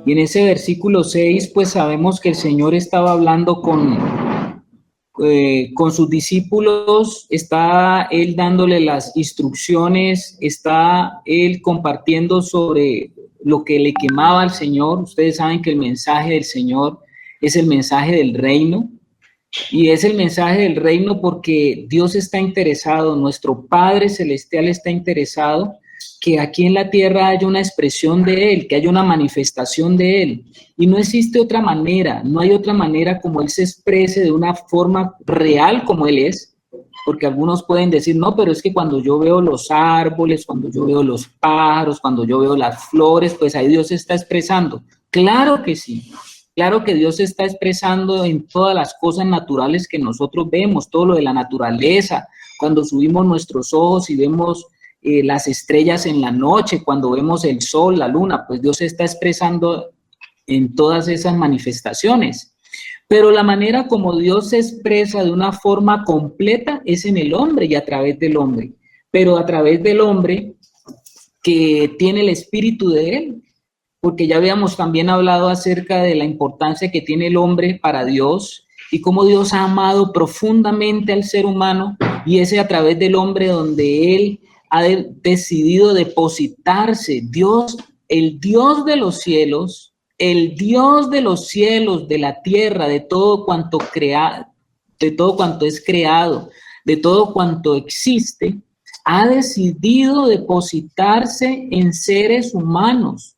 Y en ese versículo 6, pues sabemos que el Señor estaba hablando con sus discípulos, está Él dándole las instrucciones, está Él compartiendo sobre lo que le quemaba al Señor. Ustedes saben que el mensaje del Señor es el mensaje del reino, y es el mensaje del reino porque Dios está interesado, nuestro Padre Celestial está interesado que aquí en la tierra haya una expresión de Él, que haya una manifestación de Él. Y no existe otra manera, no hay otra manera como Él se exprese de una forma real como Él es, porque algunos pueden decir, no, pero es que cuando yo veo los árboles, cuando yo veo los pájaros, cuando yo veo las flores, pues ahí Dios se está expresando. Claro que sí. Claro que Dios se está expresando en todas las cosas naturales que nosotros vemos, todo lo de la naturaleza, cuando subimos nuestros ojos y vemos las estrellas en la noche, cuando vemos el sol, la luna, pues Dios se está expresando en todas esas manifestaciones. Pero la manera como Dios se expresa de una forma completa es en el hombre y a través del hombre. Pero a través del hombre que tiene el espíritu de Él, porque ya habíamos también hablado acerca de la importancia que tiene el hombre para Dios y cómo Dios ha amado profundamente al ser humano, y ese a través del hombre donde Él ha decidido depositarse. Dios, el Dios de los cielos, el Dios de los cielos, de la tierra, de todo cuanto de todo cuanto es creado, de todo cuanto existe, ha decidido depositarse en seres humanos.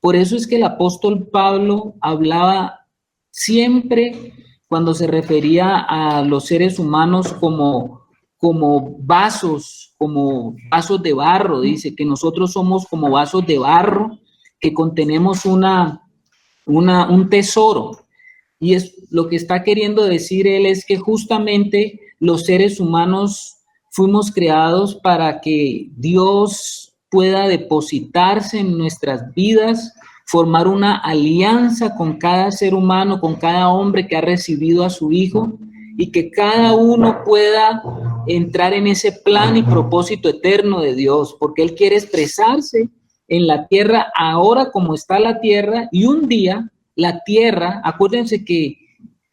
Por eso es que el apóstol Pablo hablaba siempre cuando se refería a los seres humanos como vasos de barro. Dice que nosotros somos como vasos de barro que contenemos un tesoro. Y es lo que está queriendo decir él, es que justamente los seres humanos fuimos creados para que Dios pueda depositarse en nuestras vidas, formar una alianza con cada ser humano, con cada hombre que ha recibido a su Hijo, y que cada uno pueda entrar en ese plan y propósito eterno de Dios, porque Él quiere expresarse en la tierra ahora como está la tierra, y un día la tierra, acuérdense que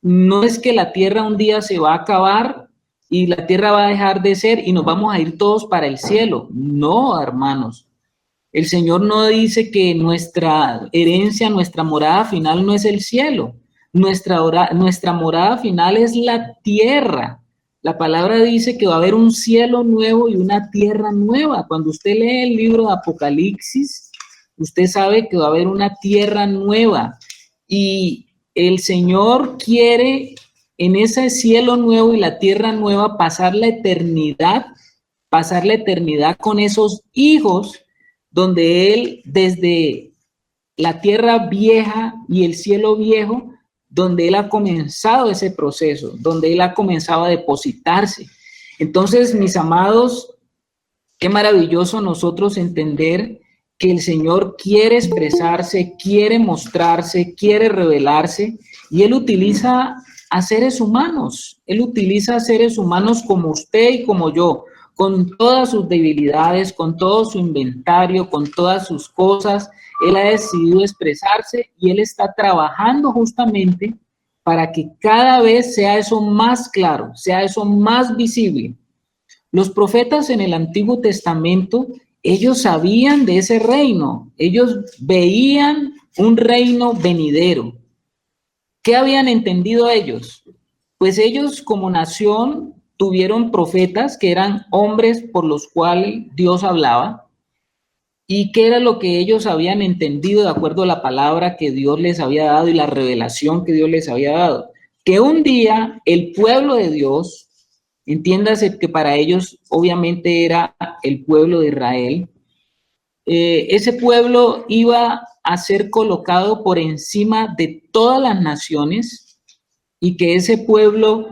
no es que la tierra un día se va a acabar y la tierra va a dejar de ser y nos vamos a ir todos para el cielo. No, hermanos. El Señor no dice que nuestra herencia, nuestra morada final no es el cielo. Nuestra morada final es la tierra. La palabra dice que va a haber un cielo nuevo y una tierra nueva. Cuando usted lee el libro de Apocalipsis, usted sabe que va a haber una tierra nueva. Y el Señor quiere en ese cielo nuevo y la tierra nueva pasar la eternidad con esos hijos, donde Él desde la tierra vieja y el cielo viejo, donde Él ha comenzado ese proceso, donde Él ha comenzado a depositarse. Entonces, mis amados, qué maravilloso nosotros entender que el Señor quiere expresarse, quiere mostrarse, quiere revelarse, y Él utiliza a seres humanos. Él utiliza a seres humanos como usted y como yo, con todas sus debilidades, con todo su inventario, con todas sus cosas. Él ha decidido expresarse y Él está trabajando justamente para que cada vez sea eso más claro, sea eso más visible. Los profetas en el Antiguo Testamento, ellos sabían de ese reino, ellos veían un reino venidero. ¿Qué habían entendido ellos? Pues ellos como nación tuvieron profetas que eran hombres por los cuales Dios hablaba. ¿Y qué era lo que ellos habían entendido de acuerdo a la palabra que Dios les había dado y la revelación que Dios les había dado? Que un día el pueblo de Dios, entiéndase que para ellos obviamente era el pueblo de Israel, ese pueblo iba a ser colocado por encima de todas las naciones, y que ese pueblo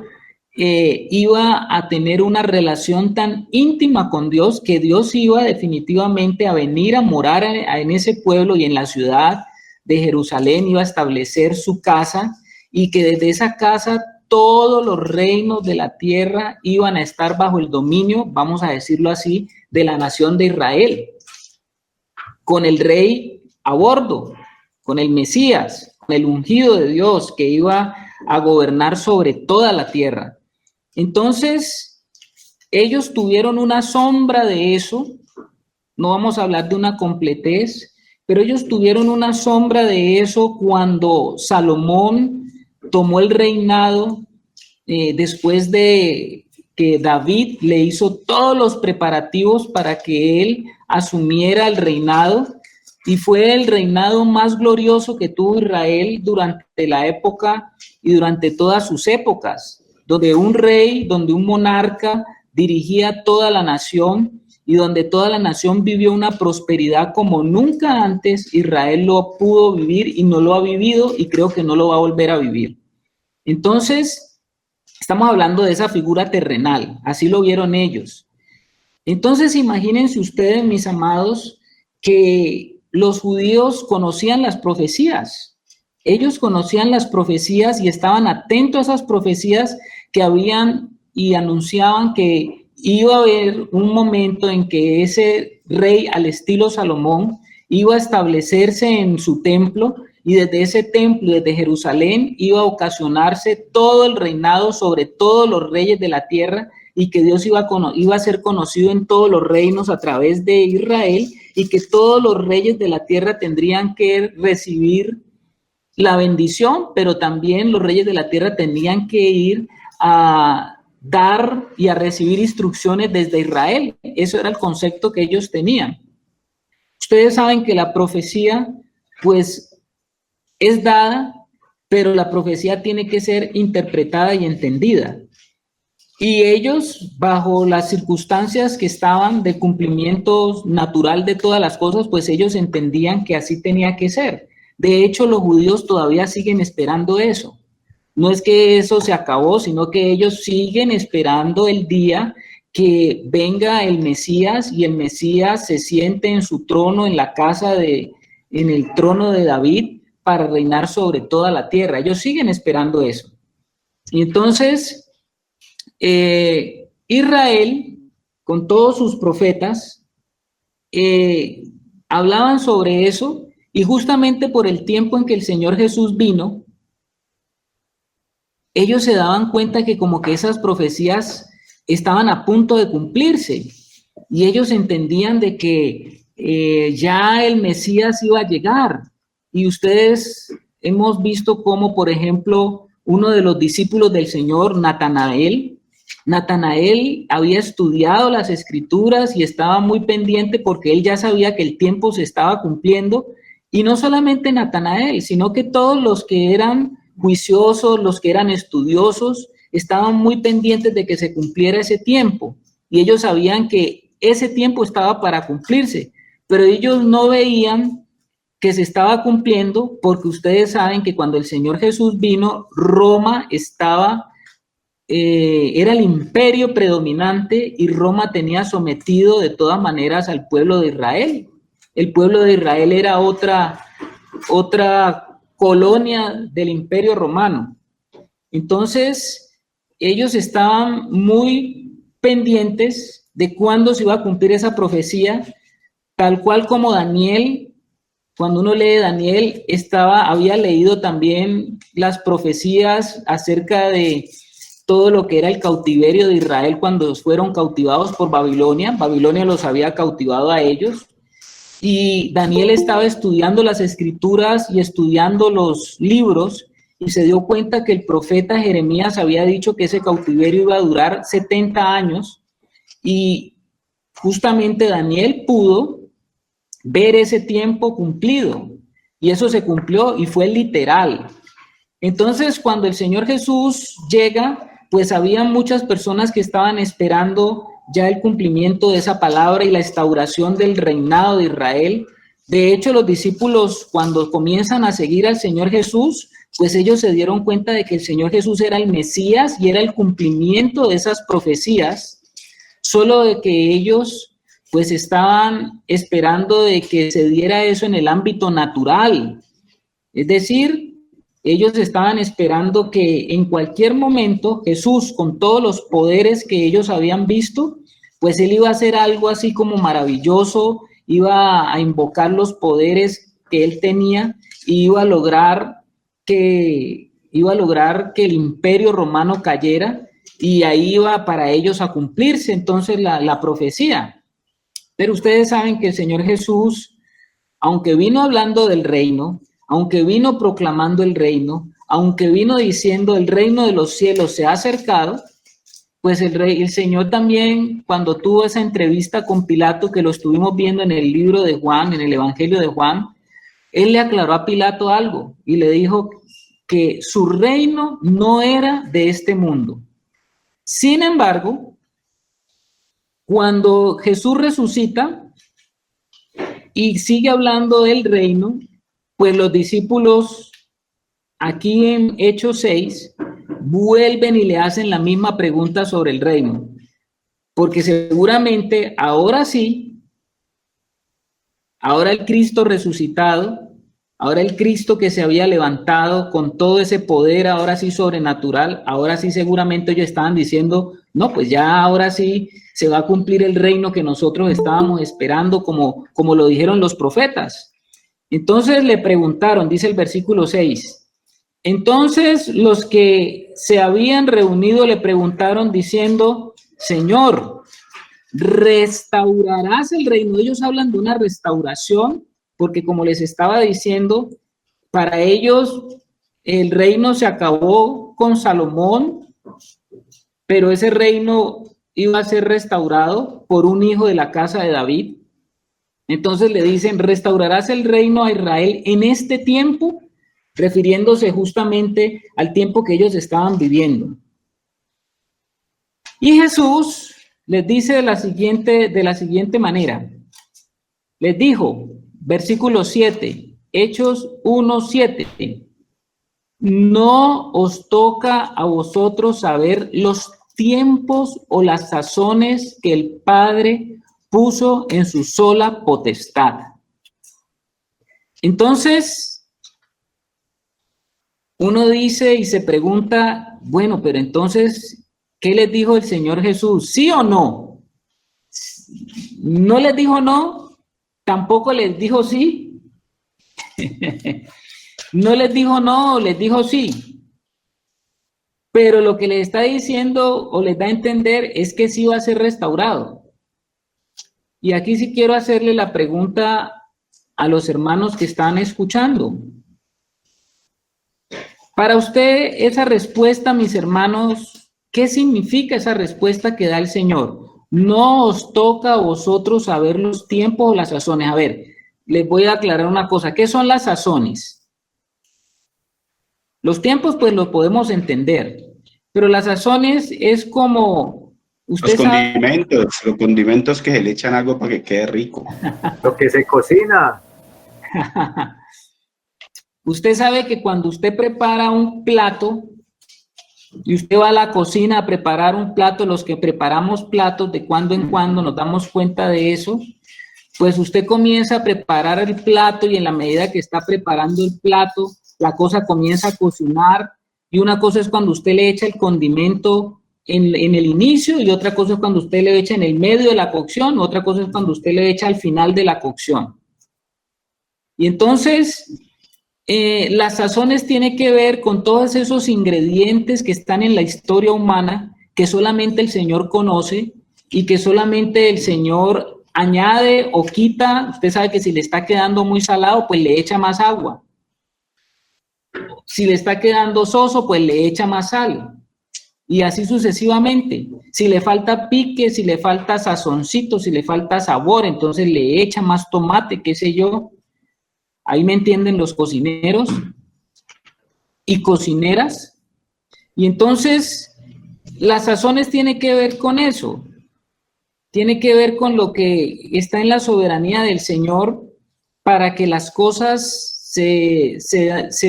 iba a tener una relación tan íntima con Dios que Dios iba definitivamente a venir a morar en ese pueblo, y en la ciudad de Jerusalén iba a establecer su casa, y que desde esa casa todos los reinos de la tierra iban a estar bajo el dominio, vamos a decirlo así, de la nación de Israel, con el rey a bordo, con el Mesías, con el ungido de Dios que iba a gobernar sobre toda la tierra. Entonces, ellos tuvieron una sombra de eso, no vamos a hablar de una completez, pero ellos tuvieron una sombra de eso cuando Salomón tomó el reinado después de que David le hizo todos los preparativos para que él asumiera el reinado, y fue el reinado más glorioso que tuvo Israel durante la época y durante todas sus épocas, donde un rey, donde un monarca dirigía toda la nación y donde toda la nación vivió una prosperidad como nunca antes Israel lo pudo vivir y no lo ha vivido, y creo que no lo va a volver a vivir. Entonces, estamos hablando de esa figura terrenal, así lo vieron ellos. Entonces, imagínense ustedes, mis amados, que los judíos conocían las profecías. Ellos conocían las profecías y estaban atentos a esas profecías que habían y anunciaban que iba a haber un momento en que ese rey al estilo Salomón iba a establecerse en su templo, y desde ese templo, desde Jerusalén, iba a ocasionarse todo el reinado sobre todos los reyes de la tierra, y que Dios iba a ser conocido en todos los reinos a través de Israel, y que todos los reyes de la tierra tendrían que recibir la bendición, pero también los reyes de la tierra tenían que ir a dar y a recibir instrucciones desde Israel. Eso era el concepto que ellos tenían. Ustedes saben que la profecía, pues, es dada, pero la profecía tiene que ser interpretada y entendida. Y ellos, bajo las circunstancias que estaban de cumplimiento natural de todas las cosas, pues ellos entendían que así tenía que ser. De hecho, los judíos todavía siguen esperando eso. No es que eso se acabó, sino que ellos siguen esperando el día que venga el Mesías y el Mesías se siente en su trono, en el trono de David, para reinar sobre toda la tierra. Ellos siguen esperando eso. Y entonces, Israel, con todos sus profetas, hablaban sobre eso, y justamente por el tiempo en que el Señor Jesús vino, ellos se daban cuenta que como que esas profecías estaban a punto de cumplirse, y ellos entendían de que ya el Mesías iba a llegar. Y ustedes hemos visto cómo, por ejemplo, uno de los discípulos del Señor, Natanael había estudiado las Escrituras y estaba muy pendiente porque él ya sabía que el tiempo se estaba cumpliendo. Y no solamente Natanael, sino que todos los que eran juiciosos, los que eran estudiosos, estaban muy pendientes de que se cumpliera ese tiempo. Y ellos sabían que ese tiempo estaba para cumplirse, pero ellos no veían que se estaba cumpliendo, porque ustedes saben que cuando el Señor Jesús vino, Roma era el imperio predominante, y Roma tenía sometido de todas maneras al pueblo de Israel. El pueblo de Israel era otra colonia del imperio romano. Entonces, ellos estaban muy pendientes de cuándo se iba a cumplir esa profecía, tal cual como Daniel. Cuando uno lee Daniel, había leído también las profecías acerca de todo lo que era el cautiverio de Israel cuando fueron cautivados por Babilonia. Babilonia los había cautivado a ellos, y Daniel estaba estudiando las Escrituras y estudiando los libros, y se dio cuenta que el profeta Jeremías había dicho que ese cautiverio iba a durar 70 años, y justamente Daniel pudo ver ese tiempo cumplido, y eso se cumplió y fue literal. Entonces, cuando el Señor Jesús llega, pues había muchas personas que estaban esperando ya el cumplimiento de esa palabra y la instauración del reinado de Israel. De hecho, los discípulos, cuando comienzan a seguir al Señor Jesús, pues ellos se dieron cuenta de que el Señor Jesús era el Mesías y era el cumplimiento de esas profecías, solo de que ellos pues estaban esperando de que se diera eso en el ámbito natural. Es decir, Ellos estaban esperando que en cualquier momento Jesús, con todos los poderes que ellos habían visto, pues él iba a hacer algo así como maravilloso, iba a invocar los poderes que él tenía y iba a lograr que el imperio romano cayera, y ahí iba para ellos a cumplirse entonces la profecía. Pero ustedes saben que el Señor Jesús, aunque vino hablando del reino, aunque vino proclamando el reino, aunque vino diciendo el reino de los cielos se ha acercado, pues el Señor también, cuando tuvo esa entrevista con Pilato, que lo estuvimos viendo en el libro de Juan, en el Evangelio de Juan, él le aclaró a Pilato algo y le dijo que su reino no era de este mundo. Sin embargo, cuando Jesús resucita y sigue hablando del reino, pues los discípulos, aquí en Hechos 6, vuelven y le hacen la misma pregunta sobre el reino, porque seguramente ahora sí, ahora el Cristo resucitado, ahora el Cristo que se había levantado con todo ese poder, ahora sí sobrenatural, ahora sí seguramente ellos estaban diciendo, no, pues ya ahora sí se va a cumplir el reino que nosotros estábamos esperando, como lo dijeron los profetas. Entonces le preguntaron, dice el versículo 6, entonces los que se habían reunido le preguntaron diciendo, Señor, ¿restaurarás el reino? Ellos hablan de una restauración, porque como les estaba diciendo, para ellos el reino se acabó con Salomón, pero ese reino iba a ser restaurado por un hijo de la casa de David. Entonces le dicen, ¿restaurarás el reino a Israel en este tiempo? Refiriéndose justamente al tiempo que ellos estaban viviendo. Y Jesús les dice de la siguiente manera. Les dijo, versículo 7, Hechos 1:7, no os toca a vosotros saber los tiempos o las sazones que el Padre puso en su sola potestad. Entonces, uno dice y se pregunta, bueno, pero entonces, ¿qué les dijo el Señor Jesús? ¿Sí o no? ¿No les dijo no? ¿Tampoco les dijo sí? No les dijo no, les dijo sí. Pero lo que les está diciendo o les da a entender es que sí va a ser restaurado. Y aquí sí quiero hacerle la pregunta a los hermanos que están escuchando. Para usted, esa respuesta, mis hermanos, ¿qué significa esa respuesta que da el Señor? No os toca a vosotros saber los tiempos o las sazones. A ver, les voy a aclarar una cosa. ¿Qué son las sazones? Los tiempos, pues, los podemos entender. Pero las sazones es como... Los condimentos que se le echan algo para que quede rico. Lo que se cocina. Usted sabe que cuando usted prepara un plato y usted va a la cocina a preparar un plato, los que preparamos platos de cuando en cuando nos damos cuenta de eso, pues usted comienza a preparar el plato y en la medida que está preparando el plato, la cosa comienza a cocinar, y una cosa es cuando usted le echa el condimento en el inicio y otra cosa es cuando usted le echa en el medio de la cocción, otra cosa es cuando usted le echa al final de la cocción. Y entonces... las sazones tienen que ver con todos esos ingredientes que están en la historia humana, que solamente el Señor conoce y que solamente el Señor añade o quita. Usted sabe que si le está quedando muy salado, pues le echa más agua. Si le está quedando soso, pues le echa más sal. Y así sucesivamente. Si le falta pique, si le falta sazoncito, si le falta sabor, entonces le echa más tomate, qué sé yo. Ahí me entienden los cocineros y cocineras. Y entonces, las sazones tienen que ver con eso. Tiene que ver con lo que está en la soberanía del Señor para que las cosas se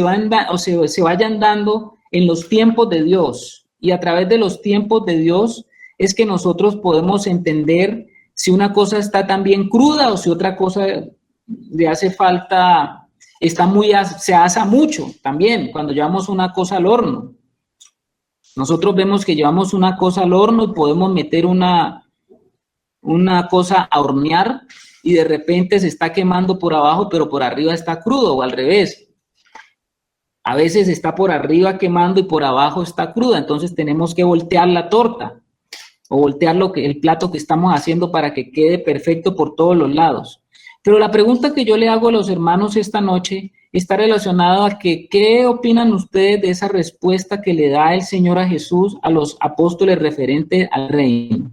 vayan dando en los tiempos de Dios. Y a través de los tiempos de Dios es que nosotros podemos entender si una cosa está también cruda o si otra cosa le hace falta se asa mucho también cuando llevamos una cosa al horno. Nosotros vemos que llevamos una cosa al horno y podemos meter una cosa a hornear y de repente se está quemando por abajo, pero por arriba está crudo, o al revés. A veces está por arriba quemando y por abajo está cruda, entonces tenemos que voltear la torta o voltear el plato que estamos haciendo para que quede perfecto por todos los lados. Pero la pregunta que yo le hago a los hermanos esta noche está relacionada a que, ¿qué opinan ustedes de esa respuesta que le da el Señor a Jesús a los apóstoles referentes al reino?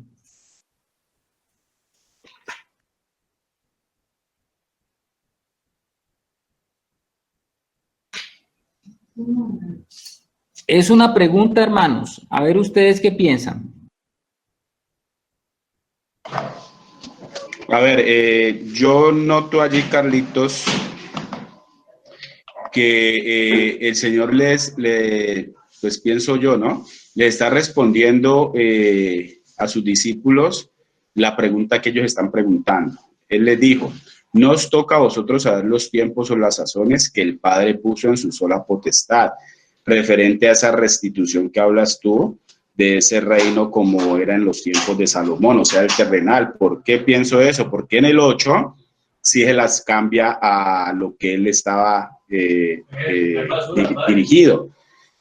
Es una pregunta, hermanos. A ver ustedes qué piensan. A ver, yo noto allí, Carlitos, que el Señor pues pienso yo, ¿no? Le está respondiendo a sus discípulos la pregunta que ellos están preguntando. Él les dijo, no os toca a vosotros saber los tiempos o las sazones que el Padre puso en su sola potestad, referente a esa restitución que hablas tú, de ese reino como era en los tiempos de Salomón, o sea, el terrenal. ¿Por qué pienso eso? Porque en el 8 sí se las cambia a lo que él estaba dirigido.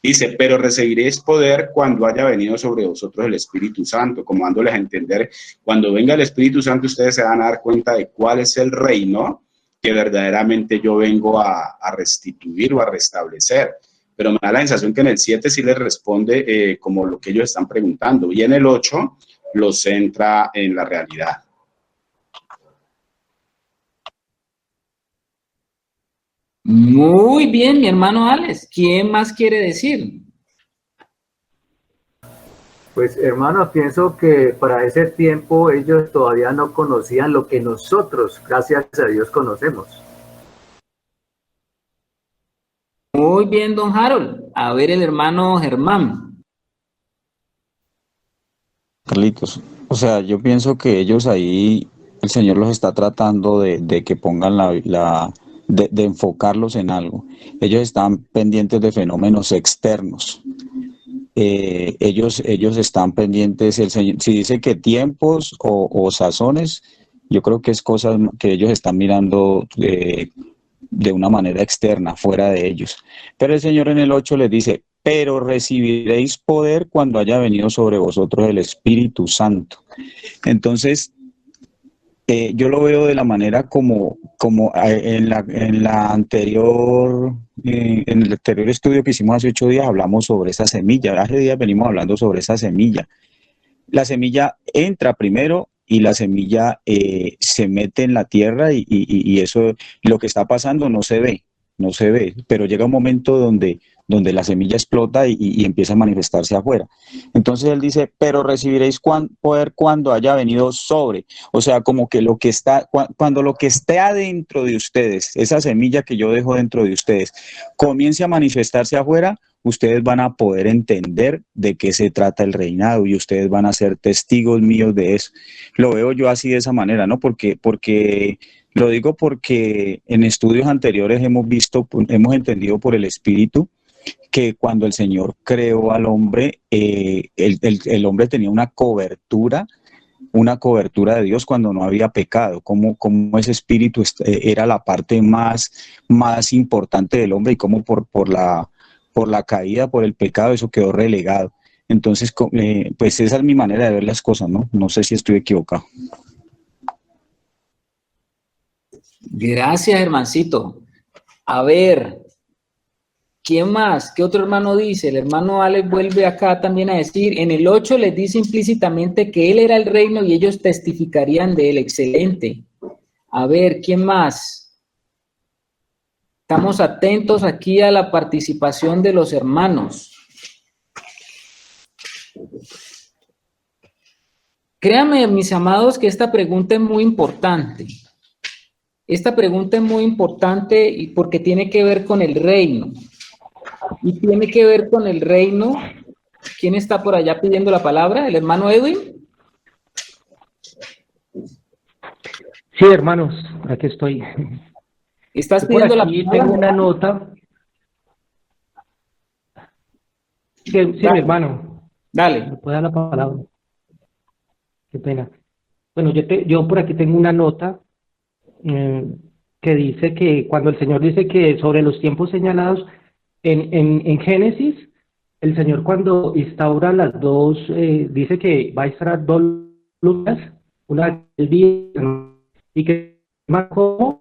Dice, pero recibiréis poder cuando haya venido sobre vosotros el Espíritu Santo, como dándoles a entender, cuando venga el Espíritu Santo ustedes se van a dar cuenta de cuál es el reino que verdaderamente yo vengo a restituir o a restablecer. Pero me da la sensación que en el 7 sí les responde como lo que ellos están preguntando, y en el 8 los centra en la realidad. Muy bien, mi hermano Alex. ¿Quién más quiere decir? Pues hermanos, pienso que para ese tiempo ellos todavía no conocían lo que nosotros, gracias a Dios, conocemos. Muy bien, don Harold. A ver, el hermano Germán. Carlitos, o sea, yo pienso que ellos ahí, el Señor los está tratando de que pongan de enfocarlos en algo. Ellos están pendientes de fenómenos externos. Ellos están pendientes, el Señor, si dice que tiempos o sazones, yo creo que es cosas que ellos están mirando de una manera externa, fuera de ellos. Pero el Señor en el 8 les dice, pero recibiréis poder cuando haya venido sobre vosotros el Espíritu Santo. Entonces, yo lo veo de la manera como en la anterior, en el anterior estudio que hicimos hace 8 días, hablamos sobre esa semilla. Hace días venimos hablando sobre esa semilla. La semilla entra primero y la semilla se mete en la tierra y eso, lo que está pasando no se ve, pero llega un momento donde la semilla explota y empieza a manifestarse afuera. Entonces él dice, pero recibiréis poder cuando haya venido sobre, o sea, como que cuando lo que esté adentro de ustedes, esa semilla que yo dejo dentro de ustedes, comience a manifestarse afuera, ustedes van a poder entender de qué se trata el reinado y ustedes van a ser testigos míos de eso. Lo veo yo así de esa manera, ¿no? Porque lo digo porque en estudios anteriores hemos entendido por el Espíritu que cuando el Señor creó al hombre, el hombre tenía una cobertura de Dios cuando no había pecado, como ese espíritu era la parte más importante del hombre y como por la caída, por el pecado, eso quedó relegado. Entonces, pues esa es mi manera de ver las cosas, ¿no? No sé si estoy equivocado. Gracias, hermancito. A ver, ¿quién más? ¿Qué otro hermano dice? El hermano Alex vuelve acá también a decir, en el 8 les dice implícitamente que él era el reino y ellos testificarían de él. Excelente. A ver, ¿quién más? Estamos atentos aquí a la participación de los hermanos. Créanme, mis amados, que esta pregunta es muy importante. Esta pregunta es muy importante y porque tiene que ver con el reino. Y tiene que ver con el reino. ¿Quién está por allá pidiendo la palabra? ¿El hermano Edwin? Sí, hermanos, aquí estoy. ¿Estás Yo por pidiendo la aquí tengo palabra? una nota. Sí, mi Dale, hermano, dale. ¿me puede dar la palabra? Qué pena. Bueno, yo por aquí tengo una nota eh, que dice que cuando el Señor dice que sobre los tiempos señalados en Génesis, el Señor cuando instaura las dos, dice que va a instaurar dos lunas, una del día y que más como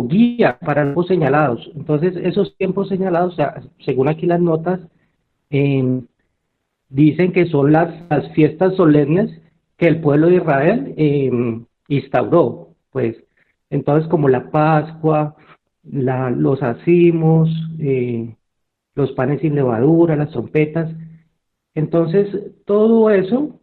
guía para los tiempos señalados. Entonces, esos tiempos señalados, o sea, según aquí las notas, eh, dicen que son las fiestas solemnes que el pueblo de Israel instauró, pues. Entonces, como la Pascua, los acimos, los panes sin levadura, las trompetas. Entonces, todo eso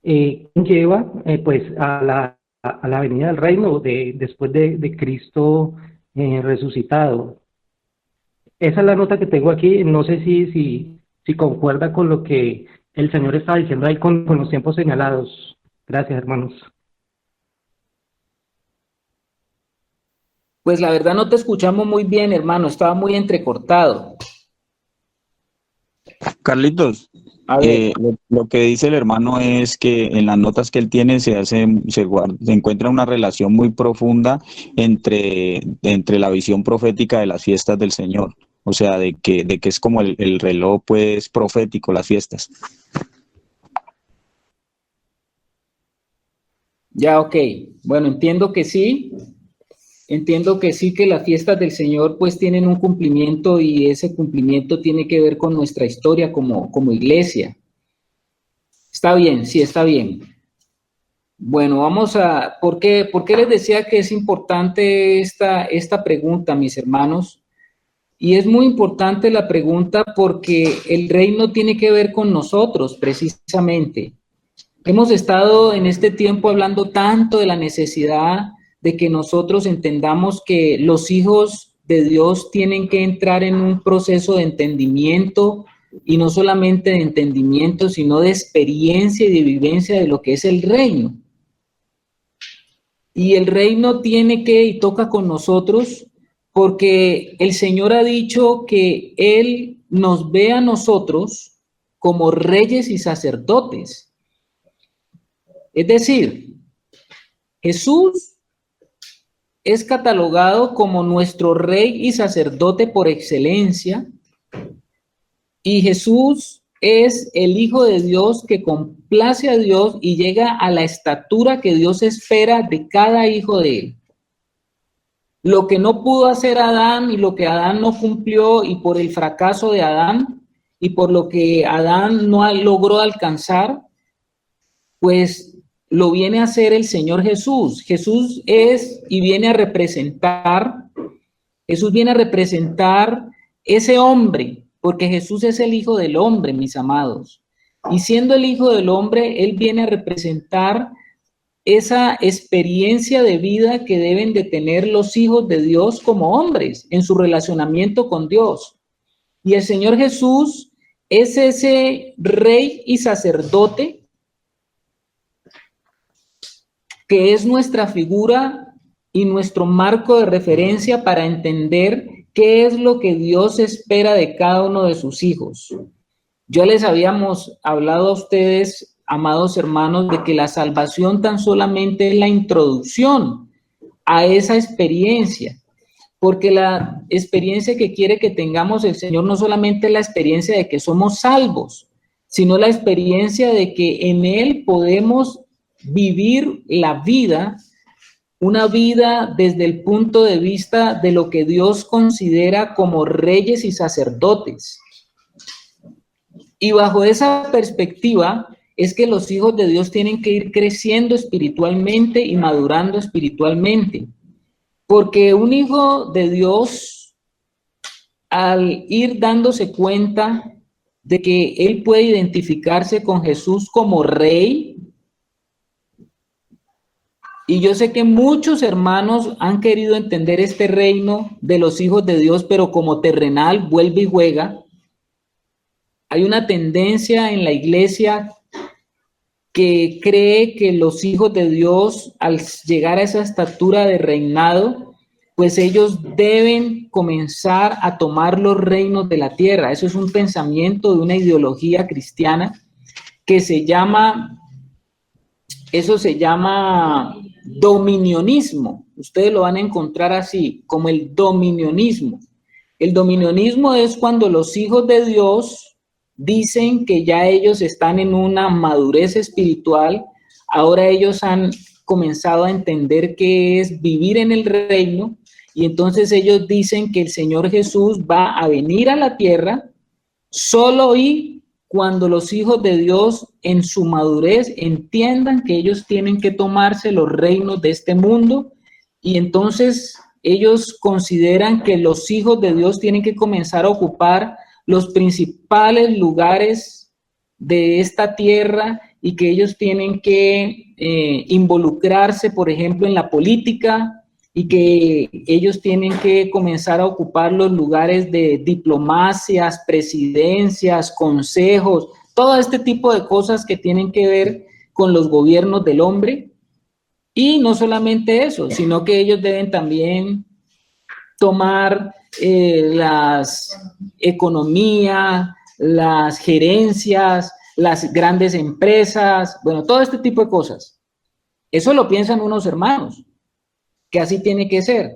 lleva pues a la venida del reino después de Cristo resucitado. Esa es la nota que tengo aquí. No sé si concuerda con lo que el Señor está diciendo ahí con los tiempos señalados. Gracias, hermanos. Pues la verdad no te escuchamos muy bien, hermano, estaba muy entrecortado. Carlitos, A ver, lo que dice el hermano es que en las notas que él tiene se encuentra una relación muy profunda entre la visión profética de las fiestas del Señor. O sea, de que es como el reloj pues profético, las fiestas. ya, ok. Bueno, entiendo que sí, que las fiestas del Señor pues tienen un cumplimiento y ese cumplimiento tiene que ver con nuestra historia como iglesia. Está bien, sí, está bien. Bueno, ¿por qué les decía que es importante esta pregunta, mis hermanos? Y es muy importante la pregunta porque el reino tiene que ver con nosotros, precisamente. Hemos estado en este tiempo hablando tanto de la necesidad de que nosotros entendamos que los hijos de Dios tienen que entrar en un proceso de entendimiento y no solamente de entendimiento, sino de experiencia y de vivencia de lo que es el reino. Y el reino tiene que y toca con nosotros porque el Señor ha dicho que Él nos ve a nosotros como reyes y sacerdotes. Es decir, Jesús es catalogado como nuestro rey y sacerdote por excelencia, y Jesús es el Hijo de Dios que complace a Dios y llega a la estatura que Dios espera de cada hijo de él. Lo que no pudo hacer Adán y lo que Adán no cumplió y por el fracaso de Adán y por lo que Adán no logró alcanzar, pues lo viene a hacer el Señor Jesús. Jesús viene a representar ese hombre, porque Jesús es el Hijo del Hombre, mis amados. Y siendo el Hijo del Hombre, Él viene a representar esa experiencia de vida que deben de tener los hijos de Dios como hombres en su relacionamiento con Dios. Y el Señor Jesús es ese rey y sacerdote que es nuestra figura y nuestro marco de referencia para entender qué es lo que Dios espera de cada uno de sus hijos. Ya les habíamos hablado a ustedes, amados hermanos, de que la salvación tan solamente es la introducción a esa experiencia, porque la experiencia que quiere que tengamos el Señor no solamente es la experiencia de que somos salvos, sino la experiencia de que en Él podemos vivir la vida, una vida desde el punto de vista de lo que Dios considera como reyes y sacerdotes. Y bajo esa perspectiva es que los hijos de Dios tienen que ir creciendo espiritualmente y madurando espiritualmente. Porque un hijo de Dios, al ir dándose cuenta de que él puede identificarse con Jesús como rey, y yo sé que muchos hermanos han querido entender este reino de los hijos de Dios, pero como terrenal, vuelve y juega. Hay una tendencia en la iglesia que cree que los hijos de Dios, al llegar a esa estatura de reinado, pues ellos deben comenzar a tomar los reinos de la tierra. Eso es un pensamiento de una ideología cristiana que eso se llama dominionismo. Ustedes lo van a encontrar así, como el dominionismo. El dominionismo es cuando los hijos de Dios dicen que ya ellos están en una madurez espiritual, ahora ellos han comenzado a entender qué es vivir en el reino, y entonces ellos dicen que el Señor Jesús va a venir a la tierra solo y cuando los hijos de Dios en su madurez entiendan que ellos tienen que tomarse los reinos de este mundo, y entonces ellos consideran que los hijos de Dios tienen que comenzar a ocupar los principales lugares de esta tierra y que ellos tienen que involucrarse, por ejemplo, en la política, y que ellos tienen que comenzar a ocupar los lugares de diplomacias, presidencias, consejos, todo este tipo de cosas que tienen que ver con los gobiernos del hombre. Y no solamente eso, sino que ellos deben también tomar las economías, las gerencias, las grandes empresas, bueno, todo este tipo de cosas. Eso lo piensan unos hermanos, que así tiene que ser.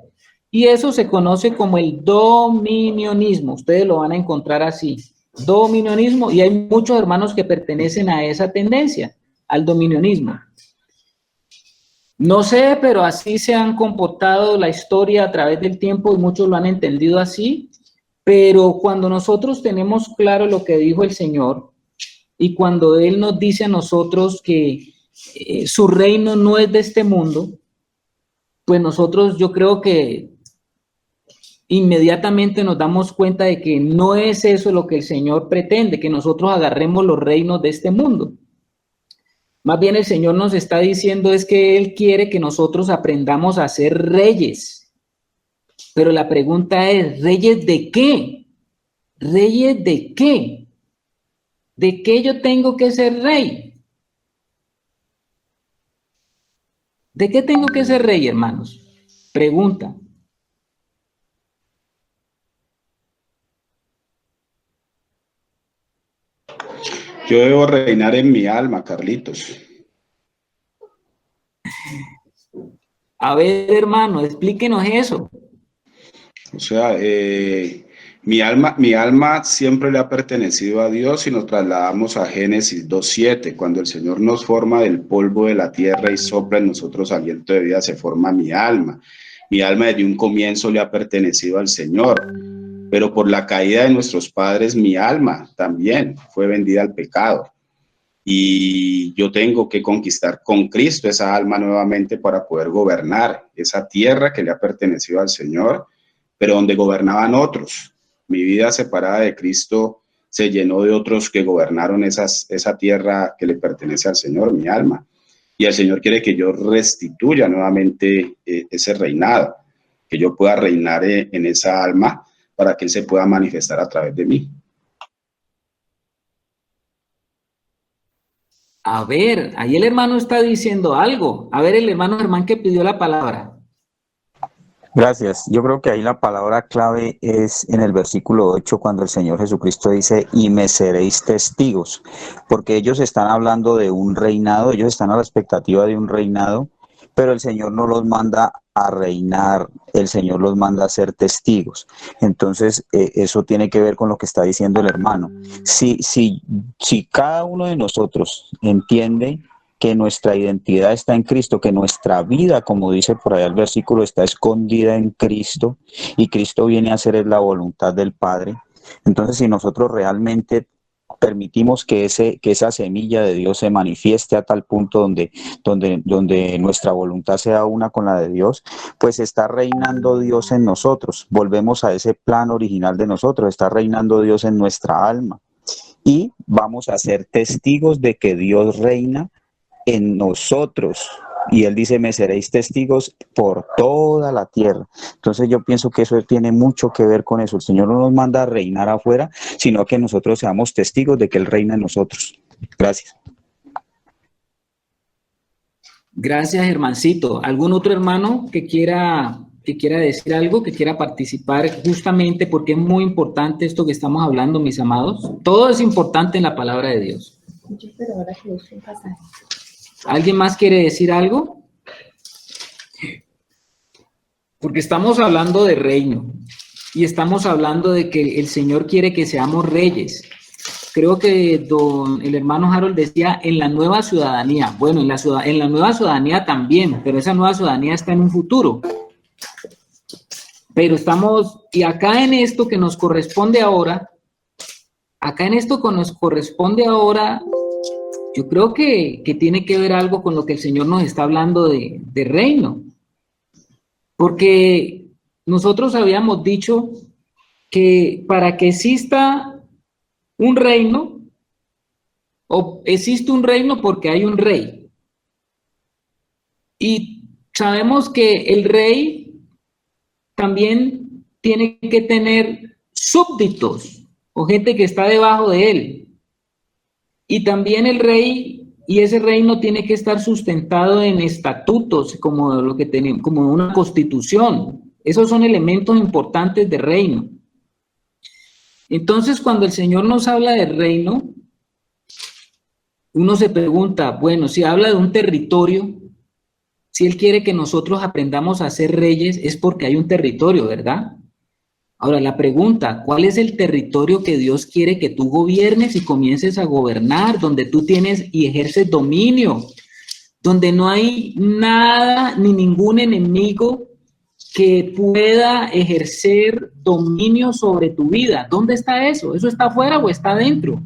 Y eso se conoce como el dominionismo. Ustedes lo van a encontrar así, dominionismo, y hay muchos hermanos que pertenecen a esa tendencia, al dominionismo. No sé, pero así se han comportado la historia a través del tiempo y muchos lo han entendido así, pero cuando nosotros tenemos claro lo que dijo el Señor y cuando Él nos dice a nosotros que su reino no es de este mundo, pues nosotros yo creo que inmediatamente nos damos cuenta de que no es eso lo que el Señor pretende, que nosotros agarremos los reinos de este mundo. Más bien el Señor nos está diciendo es que Él quiere que nosotros aprendamos a ser reyes. Pero la pregunta es, ¿reyes de qué? ¿Reyes de qué? ¿De qué yo tengo que ser rey? ¿De qué tengo que ser rey, hermanos? Pregunta. Yo debo reinar en mi alma, Carlitos. A ver, hermano, explíquenos eso. O sea, mi alma siempre le ha pertenecido a Dios y nos trasladamos a Génesis 2:7, cuando el Señor nos forma del polvo de la tierra y sopla en nosotros aliento de vida, se forma mi alma. Mi alma desde un comienzo le ha pertenecido al Señor, pero por la caída de nuestros padres, mi alma también fue vendida al pecado. Y yo tengo que conquistar con Cristo esa alma nuevamente para poder gobernar esa tierra que le ha pertenecido al Señor, pero donde gobernaban otros. Mi vida separada de Cristo se llenó de otros que gobernaron esa tierra que le pertenece al Señor, mi alma. Y el Señor quiere que yo restituya nuevamente ese reinado, que yo pueda reinar en esa alma para que Él se pueda manifestar a través de mí. A ver, ahí el hermano está diciendo algo. A ver, el hermano Germán que pidió la palabra. Gracias. Yo creo que ahí la palabra clave es en el versículo 8, cuando el Señor Jesucristo dice, y me seréis testigos, porque ellos están hablando de un reinado, ellos están a la expectativa de un reinado, pero el Señor no los manda a reinar, el Señor los manda a ser testigos. Entonces, eso tiene que ver con lo que está diciendo el hermano. Si cada uno de nosotros entiende que nuestra identidad está en Cristo, que nuestra vida, como dice por allá el versículo, está escondida en Cristo, y Cristo viene a hacer la voluntad del Padre. Entonces, si nosotros realmente permitimos que esa semilla de Dios se manifieste a tal punto donde nuestra voluntad sea una con la de Dios, pues está reinando Dios en nosotros. Volvemos a ese plan original de nosotros, está reinando Dios en nuestra alma. Y vamos a ser testigos de que Dios reina en nosotros. Y Él dice, me seréis testigos por toda la tierra. Entonces yo pienso que eso tiene mucho que ver con eso. El Señor no nos manda a reinar afuera, sino que nosotros seamos testigos de que Él reina en nosotros. Gracias. Gracias, Germancito. ¿Algún otro hermano que quiera que quiera decir algo, que quiera participar, justamente porque es muy importante esto que estamos hablando, mis amados. Todo es importante en la palabra de Dios. ¿Alguien más quiere decir algo? Porque estamos hablando de reino y estamos hablando de que el Señor quiere que seamos reyes. Creo que el hermano Harold decía en la nueva ciudadanía. Bueno, en la nueva ciudadanía también, pero esa nueva ciudadanía está en un futuro. Pero estamos, y acá en esto que nos corresponde ahora, yo creo que tiene que ver algo con lo que el Señor nos está hablando de reino. Porque nosotros habíamos dicho que para que exista un reino, o existe un reino porque hay un rey. Y sabemos que el rey también tiene que tener súbditos o gente que está debajo de él. Y también el rey y ese reino tiene que estar sustentado en estatutos, como lo que tenemos, como una constitución. Esos son elementos importantes de reino. Entonces, cuando el Señor nos habla del reino, uno se pregunta, bueno, si habla de un territorio, si Él quiere que nosotros aprendamos a ser reyes, es porque hay un territorio, ¿verdad? Ahora, la pregunta, ¿cuál es el territorio que Dios quiere que tú gobiernes y comiences a gobernar, donde tú tienes y ejerces dominio, donde no hay nada ni ningún enemigo que pueda ejercer dominio sobre tu vida? ¿Dónde está eso? ¿Eso está afuera o está adentro?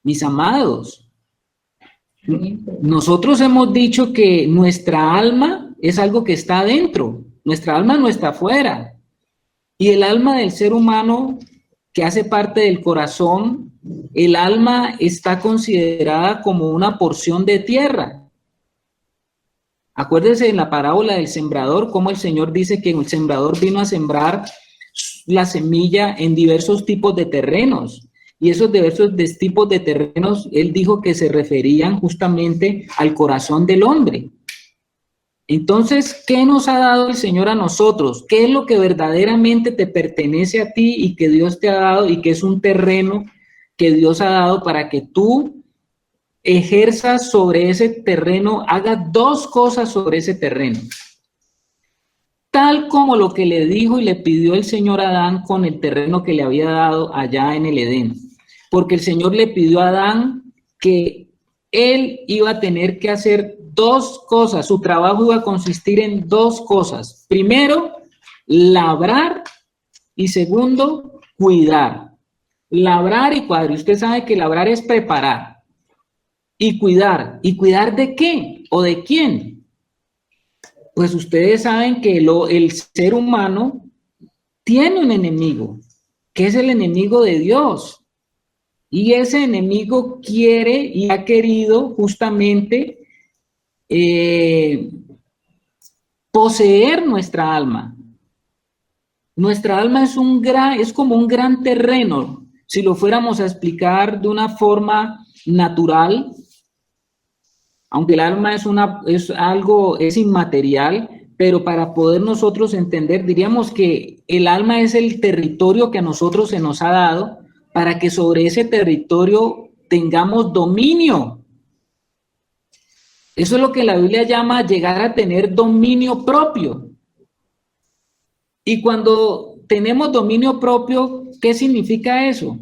Mis amados, nosotros hemos dicho que nuestra alma es algo que está adentro, nuestra alma no está afuera. Y el alma del ser humano, que hace parte del corazón, el alma está considerada como una porción de tierra. Acuérdense en la parábola del sembrador, cómo el Señor dice que el sembrador vino a sembrar la semilla en diversos tipos de terrenos. Y esos diversos tipos de terrenos, Él dijo que se referían justamente al corazón del hombre. Entonces, ¿qué nos ha dado el Señor a nosotros? ¿Qué es lo que verdaderamente te pertenece a ti y que Dios te ha dado y que es un terreno que Dios ha dado para que tú ejerzas sobre ese terreno, hagas dos cosas sobre ese terreno? Tal como lo que le dijo y le pidió el Señor a Adán con el terreno que le había dado allá en el Edén. Porque el Señor le pidió a Adán que él iba a tener que hacer dos cosas, su trabajo iba a consistir en dos cosas. Primero, labrar y segundo, cuidar. Labrar y cuidar. Y usted sabe que labrar es preparar y cuidar. ¿Y cuidar de qué o de quién? Pues ustedes saben que el ser humano tiene un enemigo, que es el enemigo de Dios. Y ese enemigo quiere y ha querido justamente poseer nuestra alma. Nuestra alma es como un gran terreno. Si lo fuéramos a explicar de una forma natural, aunque el alma es inmaterial, pero para poder nosotros entender, diríamos que el alma es el territorio que a nosotros se nos ha dado para que sobre ese territorio tengamos dominio. Eso es lo que la Biblia llama llegar a tener dominio propio. Y cuando tenemos dominio propio, ¿qué significa eso?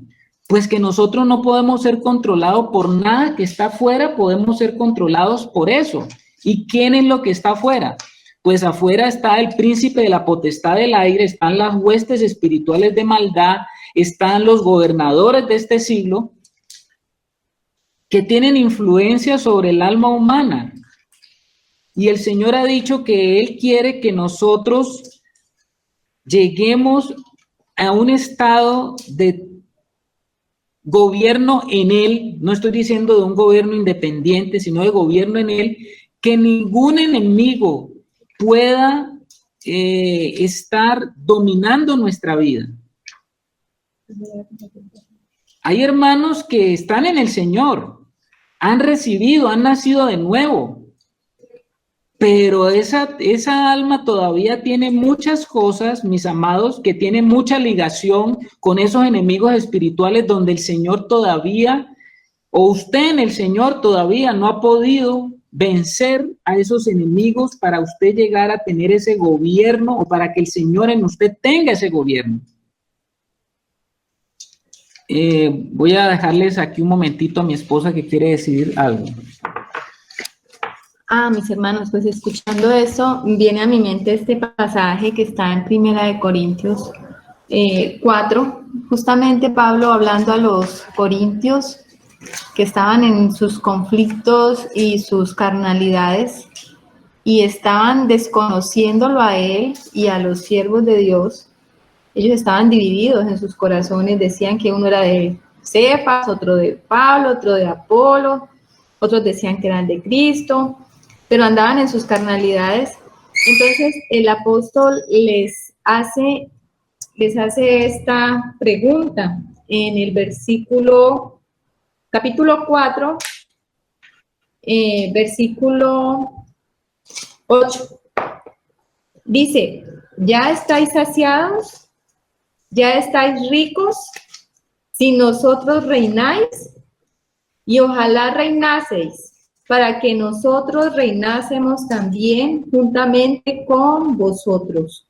Pues que nosotros no podemos ser controlados por nada que está afuera, podemos ser controlados por eso. ¿Y quién es lo que está afuera? Pues afuera está el príncipe de la potestad del aire, están las huestes espirituales de maldad, están los gobernadores de este siglo que tienen influencia sobre el alma humana. Y el Señor ha dicho que Él quiere que nosotros lleguemos a un estado de gobierno en Él, no estoy diciendo de un gobierno independiente, sino de gobierno en Él, que ningún enemigo pueda estar dominando nuestra vida. Hay hermanos que están en el Señor, han recibido, han nacido de nuevo, Pero esa alma todavía tiene muchas cosas, mis amados, que tienen mucha ligación con esos enemigos espirituales donde el Señor todavía, o usted en el Señor todavía no ha podido vencer a esos enemigos para usted llegar a tener ese gobierno o para que el Señor en usted tenga ese gobierno. Voy a dejarles aquí un momentito a mi esposa que quiere decir algo. Mis hermanos, pues escuchando eso, viene a mi mente este pasaje que está en Primera de Corintios 4, justamente Pablo hablando a los corintios que estaban en sus conflictos y sus carnalidades y estaban desconociéndolo a él y a los siervos de Dios. Ellos estaban divididos en sus corazones, decían que uno era de Cefas, otro de Pablo, otro de Apolo, otros decían que eran de Cristo, pero andaban en sus carnalidades. Entonces el apóstol les hace esta pregunta en el capítulo 4, versículo 8. Dice, ¿ya estáis saciados? ¿Ya estáis ricos? Si nosotros reináis, y ojalá reinaseis, para que nosotros reinásemos también juntamente con vosotros.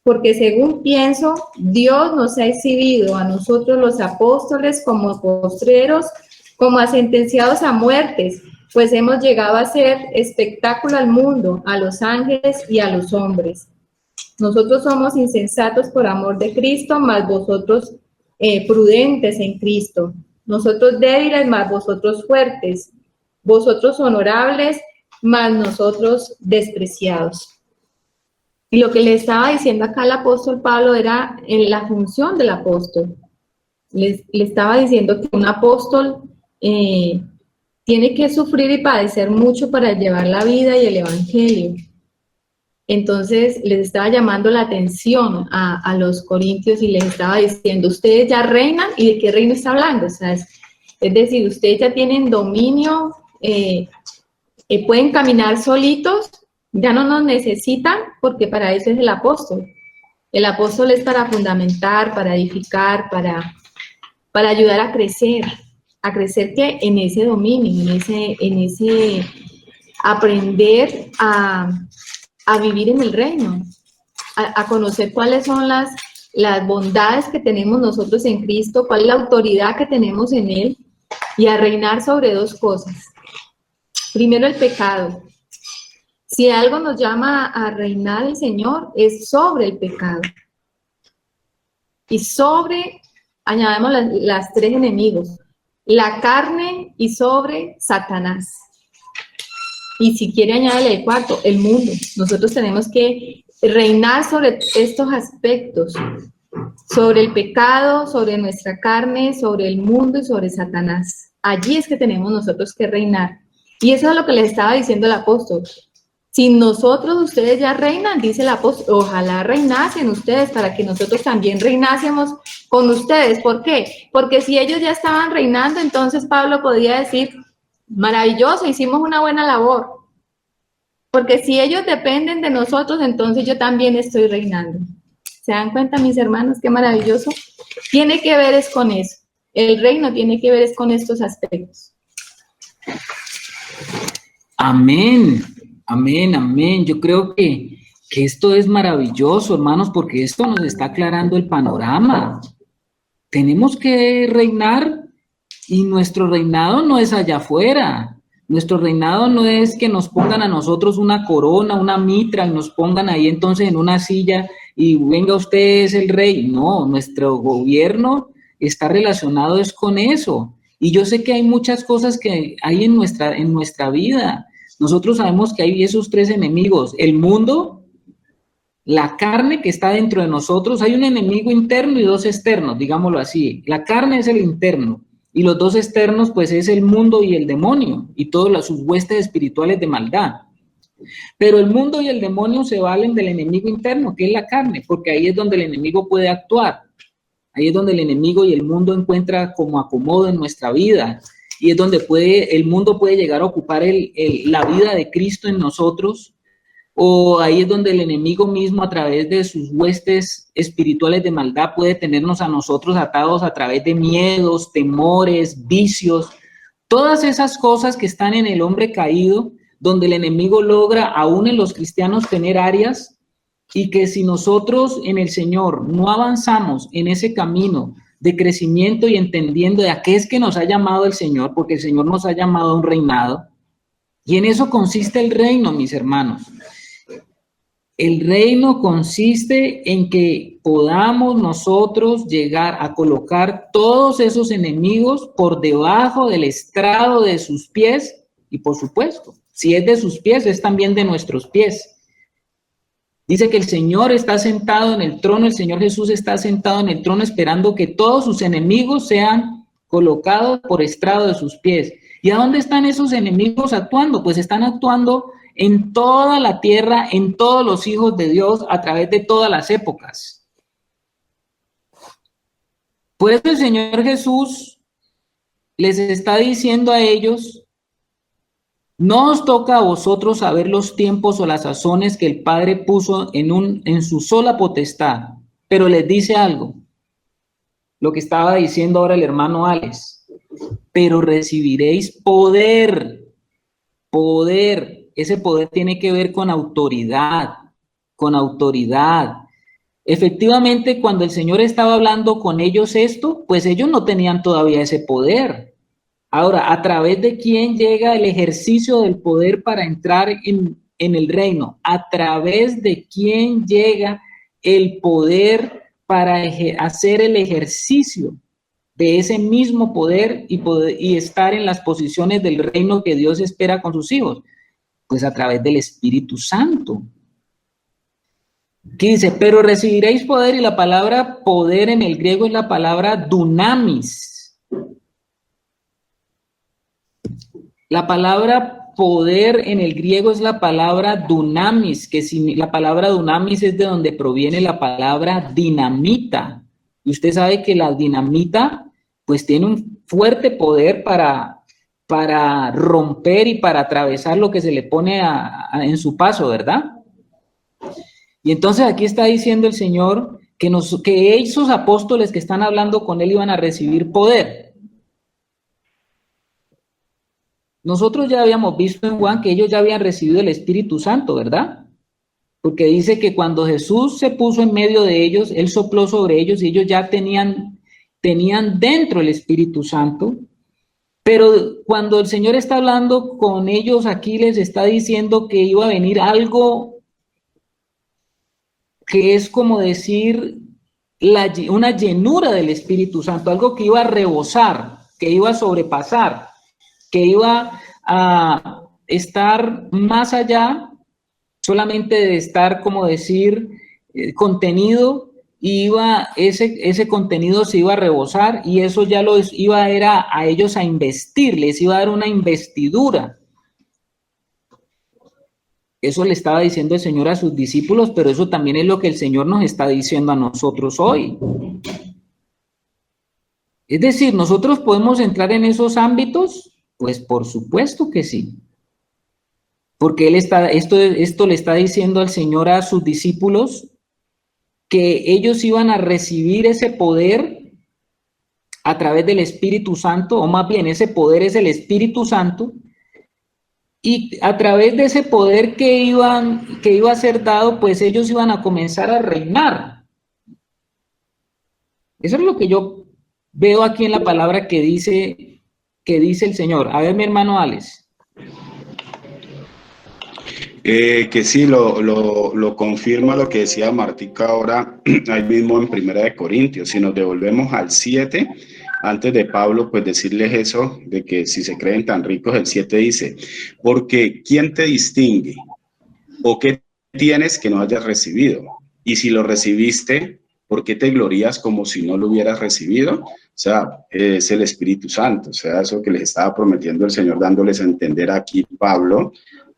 Porque según pienso, Dios nos ha exhibido a nosotros los apóstoles como postreros, como a sentenciados a muertes, pues hemos llegado a ser espectáculo al mundo, a los ángeles y a los hombres. Nosotros somos insensatos por amor de Cristo, mas vosotros prudentes en Cristo. Nosotros débiles, mas vosotros fuertes. Vosotros honorables, mas nosotros despreciados. Y lo que le estaba diciendo acá el apóstol Pablo era en la función del apóstol. Le estaba diciendo que un apóstol tiene que sufrir y padecer mucho para llevar la vida y el evangelio. Entonces les estaba llamando la atención a los corintios y les estaba diciendo, ustedes ya reinan, ¿y de qué reino está hablando? O sea, es decir, ustedes ya tienen dominio, pueden caminar solitos, ya no nos necesitan, porque para eso es el apóstol. El apóstol es para fundamentar, para edificar, para ayudar a crecer que en ese dominio, en ese aprender a vivir en el reino, a conocer cuáles son las bondades que tenemos nosotros en Cristo, cuál es la autoridad que tenemos en Él, y a reinar sobre dos cosas. Primero, el pecado. Si algo nos llama a reinar el Señor, es sobre el pecado. Y sobre, añadimos las tres enemigos, la carne y sobre Satanás. Y si quiere añadirle el cuarto, el mundo. Nosotros tenemos que reinar sobre estos aspectos, sobre el pecado, sobre nuestra carne, sobre el mundo y sobre Satanás. Allí es que tenemos nosotros que reinar. Y eso es lo que les estaba diciendo el apóstol. Si nosotros, ustedes ya reinan, dice el apóstol, ojalá reinasen ustedes para que nosotros también reinásemos con ustedes. ¿Por qué? Porque si ellos ya estaban reinando, entonces Pablo podía decir, maravilloso, hicimos una buena labor. Porque si ellos dependen de nosotros, entonces yo también estoy reinando. ¿Se dan cuenta, mis hermanos, qué maravilloso? Tiene que ver es con eso. El reino tiene que ver es con estos aspectos. Amén, amén, amén. Yo creo que esto es maravilloso, hermanos, porque esto nos está aclarando el panorama. Tenemos que reinar y nuestro reinado no es allá afuera. Nuestro reinado no es que nos pongan a nosotros una corona, una mitra, y nos pongan ahí entonces en una silla y venga usted es el rey. No, nuestro gobierno está relacionado es con eso. Y yo sé que hay muchas cosas que hay en nuestra vida. Nosotros sabemos que hay esos tres enemigos, el mundo, la carne que está dentro de nosotros. Hay un enemigo interno y dos externos, digámoslo así. La carne es el interno y los dos externos pues es el mundo y el demonio y todas sus huestes espirituales de maldad. Pero el mundo y el demonio se valen del enemigo interno, que es la carne, porque ahí es donde el enemigo puede actuar. Ahí es donde el enemigo y el mundo encuentran como acomodo en nuestra vida. y es donde el mundo puede llegar a ocupar la vida de Cristo en nosotros, o ahí es donde el enemigo mismo a través de sus huestes espirituales de maldad puede tenernos a nosotros atados a través de miedos, temores, vicios, todas esas cosas que están en el hombre caído, donde el enemigo logra aún en los cristianos tener áreas, y que si nosotros en el Señor no avanzamos en ese camino de crecimiento y entendiendo de a qué es que nos ha llamado el Señor, porque el Señor nos ha llamado a un reinado, y en eso consiste el reino, mis hermanos. El reino consiste en que podamos nosotros llegar a colocar todos esos enemigos por debajo del estrado de sus pies, y por supuesto, si es de sus pies, es también de nuestros pies. Dice que el Señor está sentado en el trono, el Señor Jesús está sentado en el trono esperando que todos sus enemigos sean colocados por estrado de sus pies. ¿Y a dónde están esos enemigos actuando? Pues están actuando en toda la tierra, en todos los hijos de Dios, a través de todas las épocas. Por eso el Señor Jesús les está diciendo a ellos: no os toca a vosotros saber los tiempos o las sazones que el Padre puso en su sola potestad, pero les dice algo, lo que estaba diciendo ahora el hermano Alex: pero recibiréis poder. Ese poder tiene que ver con autoridad, Efectivamente, cuando el Señor estaba hablando con ellos esto, pues ellos no tenían todavía ese poder. Ahora, ¿a través de quién llega el ejercicio del poder para entrar en el reino? ¿A través de quién llega el poder para hacer el ejercicio de ese mismo poder y estar en las posiciones del reino que Dios espera con sus hijos? Pues a través del Espíritu Santo. ¿Qué dice? Pero recibiréis poder, y la palabra poder en el griego es la palabra dunamis. La palabra poder en el griego es la palabra dunamis, la palabra dunamis es de donde proviene la palabra dinamita. Y usted sabe que la dinamita pues tiene un fuerte poder para romper y para atravesar lo que se le pone en su paso, ¿verdad? Y entonces aquí está diciendo el Señor que esos apóstoles que están hablando con él iban a recibir poder. Nosotros ya habíamos visto en Juan que ellos ya habían recibido el Espíritu Santo, ¿verdad? Porque dice que cuando Jesús se puso en medio de ellos, él sopló sobre ellos y ellos ya tenían dentro el Espíritu Santo. Pero cuando el Señor está hablando con ellos aquí, les está diciendo que iba a venir algo que es como decir una llenura del Espíritu Santo, algo que iba a rebosar, que iba a sobrepasar, que iba a estar más allá solamente de estar, como decir, contenido, y ese contenido se iba a rebosar, y eso ya los iba a ellos a investir, les iba a dar una investidura. Eso le estaba diciendo el Señor a sus discípulos, pero eso también es lo que el Señor nos está diciendo a nosotros hoy. Es decir, ¿nosotros podemos entrar en esos ámbitos? Pues por supuesto que sí. Porque esto le está diciendo al Señor a sus discípulos que ellos iban a recibir ese poder a través del Espíritu Santo, o más bien ese poder es el Espíritu Santo, y a través de ese poder que iba a ser dado, pues ellos iban a comenzar a reinar. Eso es lo que yo veo aquí en la palabra que dice el Señor. A ver, mi hermano Alex. Que sí, lo confirma lo que decía Martica ahora, ahí mismo en 1 Corintios. Si nos devolvemos al 7, antes de Pablo, pues decirles eso, de que si se creen tan ricos, el 7 dice, porque ¿quién te distingue? ¿O qué tienes que no hayas recibido? Y si lo recibiste, ¿por qué te glorías como si no lo hubieras recibido? O sea, es el Espíritu Santo, o sea, eso que les estaba prometiendo el Señor, dándoles a entender aquí Pablo,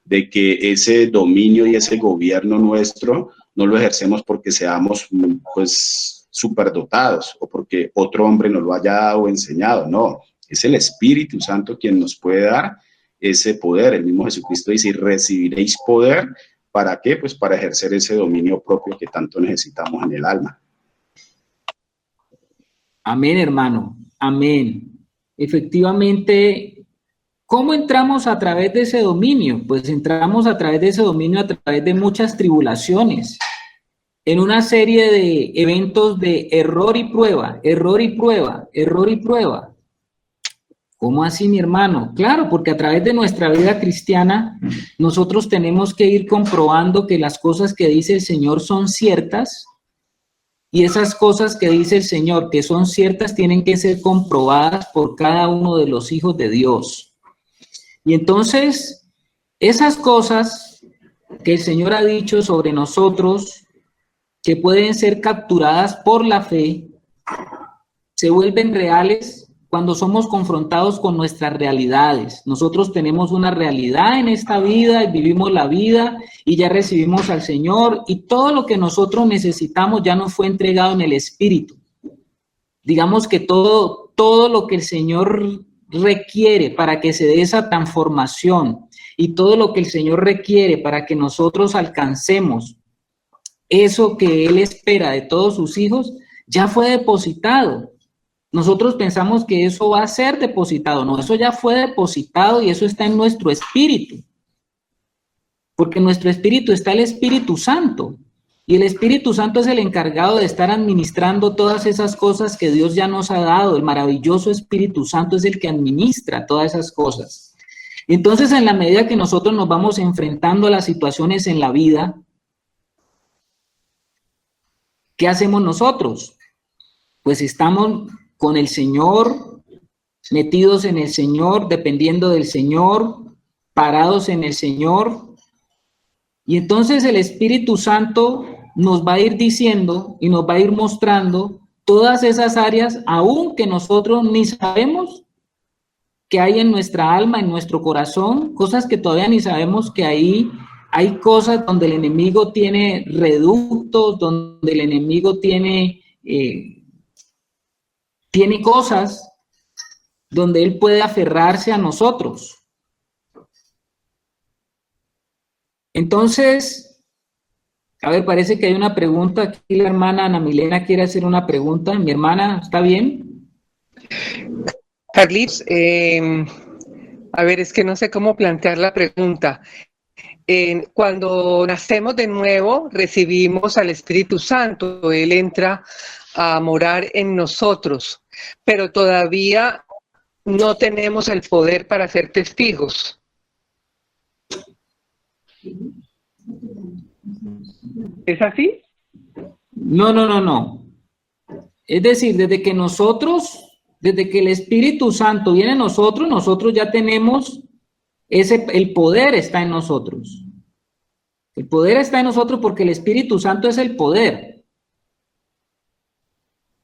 de que ese dominio y ese gobierno nuestro no lo ejercemos porque seamos pues superdotados o porque otro hombre nos lo haya dado o enseñado, no, Es el Espíritu Santo quien nos puede dar ese poder. El mismo Jesucristo dice, y recibiréis poder. ¿Para qué? Pues para ejercer ese dominio propio que tanto necesitamos en el alma. Amén, hermano. Amén. Efectivamente, ¿cómo entramos a través de ese dominio? Pues entramos a través de ese dominio a través de muchas tribulaciones, en una serie de eventos de error y prueba, error y prueba, error y prueba. ¿Cómo así, mi hermano? Claro, porque a través de nuestra vida cristiana nosotros tenemos que ir comprobando que las cosas que dice el Señor son ciertas, y esas cosas que dice el Señor que son ciertas tienen que ser comprobadas por cada uno de los hijos de Dios. Y entonces, esas cosas que el Señor ha dicho sobre nosotros, que pueden ser capturadas por la fe, se vuelven reales cuando somos confrontados con nuestras realidades. Nosotros tenemos una realidad en esta vida y vivimos la vida y ya recibimos al Señor, y todo lo que nosotros necesitamos ya nos fue entregado en el Espíritu. Digamos que todo lo que el Señor requiere para que se dé esa transformación, y todo lo que el Señor requiere para que nosotros alcancemos eso que Él espera de todos sus hijos, ya fue depositado. Nosotros pensamos que eso va a ser depositado. No, eso ya fue depositado y eso está en nuestro espíritu. Porque en nuestro espíritu está el Espíritu Santo. Y el Espíritu Santo es el encargado de estar administrando todas esas cosas que Dios ya nos ha dado. El maravilloso Espíritu Santo es el que administra todas esas cosas. Entonces, en la medida que nosotros nos vamos enfrentando a las situaciones en la vida, ¿qué hacemos nosotros? Pues estamos con el Señor, metidos en el Señor, dependiendo del Señor, parados en el Señor. Y entonces el Espíritu Santo nos va a ir diciendo y nos va a ir mostrando todas esas áreas, aún que nosotros ni sabemos que hay en nuestra alma, en nuestro corazón, cosas que todavía ni sabemos que ahí hay cosas donde el enemigo tiene reductos, donde el enemigo tiene cosas donde él puede aferrarse a nosotros. Entonces, a ver, parece que hay una pregunta. Aquí la hermana Ana Milena quiere hacer una pregunta. Mi hermana, ¿está bien? Carlitos, a ver, es que no sé cómo plantear la pregunta. Cuando nacemos de nuevo, recibimos al Espíritu Santo. Él entra a morar en nosotros, pero todavía no tenemos el poder para ser testigos. ¿Es así? No. Es decir, desde que el Espíritu Santo viene a nosotros, nosotros ya tenemos el poder está en nosotros. El poder está en nosotros porque el Espíritu Santo es el poder.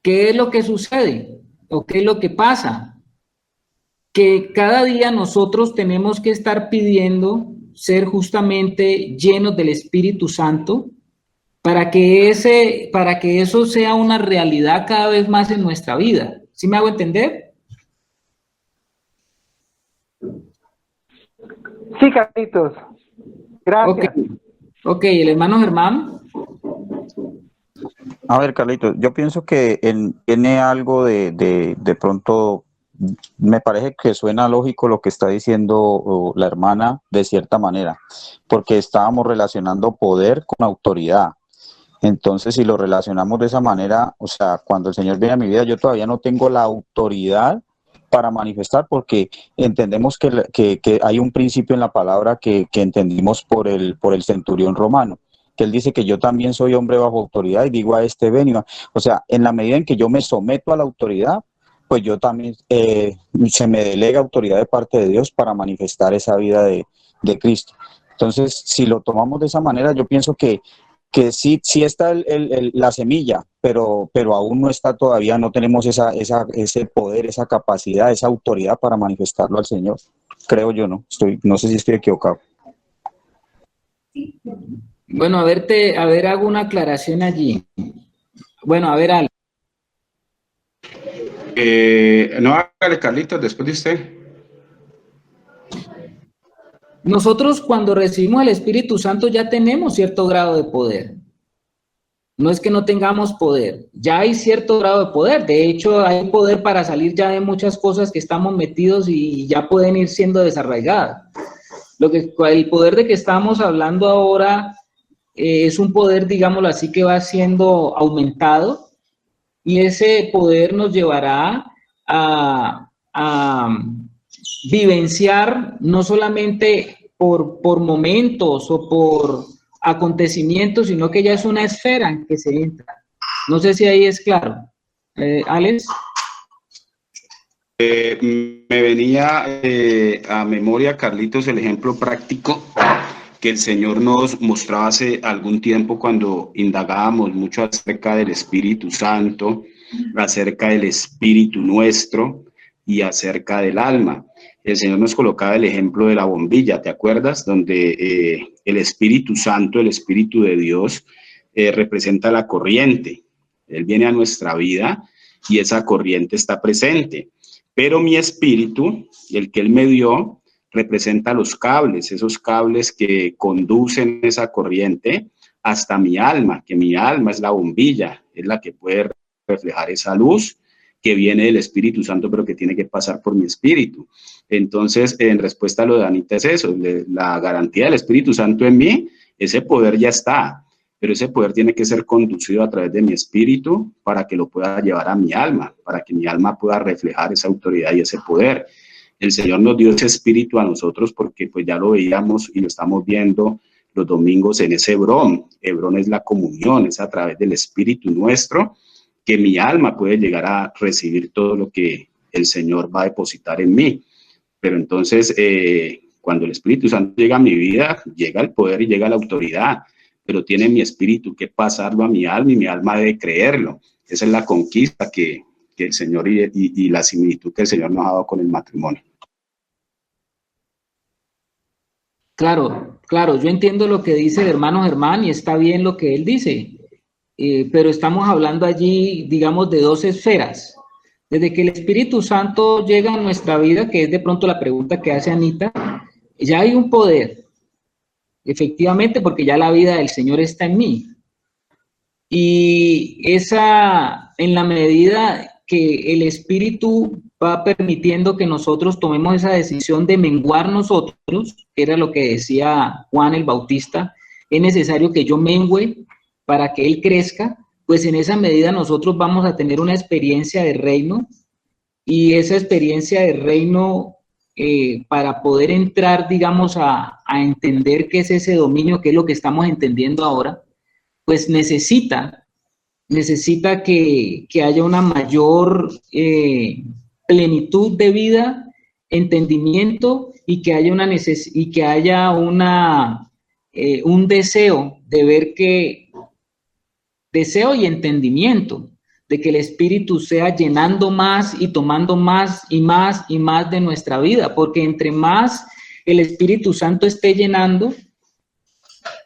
¿Qué es lo que sucede? ¿O qué es lo que pasa? Que cada día nosotros tenemos que estar pidiendo ser justamente llenos del Espíritu Santo para que eso sea una realidad cada vez más en nuestra vida. ¿Sí me hago entender? Sí, Carlitos. Gracias. Ok, el hermano Germán. A ver, Carlitos, yo pienso que tiene algo de pronto, me parece que suena lógico lo que está diciendo la hermana de cierta manera, porque estábamos relacionando poder con autoridad. Entonces, si lo relacionamos de esa manera, o sea, cuando el Señor viene a mi vida, yo todavía no tengo la autoridad para manifestar, porque entendemos que hay un principio en la palabra que entendimos por el centurión romano, que él dice que yo también soy hombre bajo autoridad y digo a este ven y va. O sea, en la medida en que yo me someto a la autoridad, pues yo también se me delega autoridad de parte de Dios para manifestar esa vida de Cristo. Entonces, si lo tomamos de esa manera, yo pienso que sí está la semilla, pero aún no está todavía, no tenemos ese poder, esa capacidad, esa autoridad para manifestarlo al Señor. Creo yo, no sé si estoy equivocado. Bueno, a ver, hago una aclaración allí. Bueno, a ver, Ale. No, hágale, Carlitos, después de usted. Nosotros cuando recibimos el Espíritu Santo ya tenemos cierto grado de poder. No es que no tengamos poder, ya hay cierto grado de poder. De hecho, hay poder para salir ya de muchas cosas que estamos metidos y ya pueden ir siendo desarraigadas. El poder de que estamos hablando ahora es un poder, digámoslo así, que va siendo aumentado, y ese poder nos llevará a vivenciar no solamente por momentos o por acontecimientos, sino que ya es una esfera en que se entra. No sé si ahí es claro. Alex. Me venía a memoria, Carlitos, el ejemplo práctico que el Señor nos mostraba hace algún tiempo cuando indagábamos mucho acerca del Espíritu Santo, acerca del Espíritu nuestro y acerca del alma. El Señor nos colocaba el ejemplo de la bombilla, ¿te acuerdas? Donde el Espíritu Santo, el Espíritu de Dios, representa la corriente. Él viene a nuestra vida y esa corriente está presente. Pero mi espíritu, el que Él me dio, representa los cables, esos cables que conducen esa corriente hasta mi alma, que mi alma es la bombilla, es la que puede reflejar esa luz que viene del Espíritu Santo, pero que tiene que pasar por mi espíritu. Entonces, en respuesta a lo de Anita es eso, la garantía del Espíritu Santo en mí, ese poder ya está, pero ese poder tiene que ser conducido a través de mi espíritu para que lo pueda llevar a mi alma, para que mi alma pueda reflejar esa autoridad y ese poder. El Señor nos dio ese espíritu a nosotros porque pues ya lo veíamos y lo estamos viendo los domingos en ese Hebrón. Hebrón es la comunión, es a través del espíritu nuestro que mi alma puede llegar a recibir todo lo que el Señor va a depositar en mí. Pero entonces, cuando el Espíritu Santo llega a mi vida, llega el poder y llega la autoridad, pero tiene mi espíritu que pasarlo a mi alma y mi alma debe creerlo. Esa es la conquista que el Señor y la similitud que el Señor nos ha dado con el matrimonio. Claro, claro, yo entiendo lo que dice el hermano Germán y está bien lo que él dice, pero estamos hablando allí, digamos, de dos esferas. Desde que el Espíritu Santo llega a nuestra vida, que es de pronto la pregunta que hace Anita, ya hay un poder, efectivamente, porque ya la vida del Señor está en mí. Y esa, en la medida que el Espíritu va permitiendo que nosotros tomemos esa decisión de menguar nosotros, que era lo que decía Juan el Bautista, es necesario que yo mengüe para que Él crezca, pues en esa medida nosotros vamos a tener una experiencia de reino, y esa experiencia de reino, para poder entrar, digamos, a entender qué es ese dominio, qué es lo que estamos entendiendo ahora, pues necesita que haya una mayor plenitud de vida, entendimiento, y que haya un deseo de ver deseo y entendimiento de que el Espíritu sea llenando más y tomando más y más y más de nuestra vida, porque entre más el Espíritu Santo esté llenando,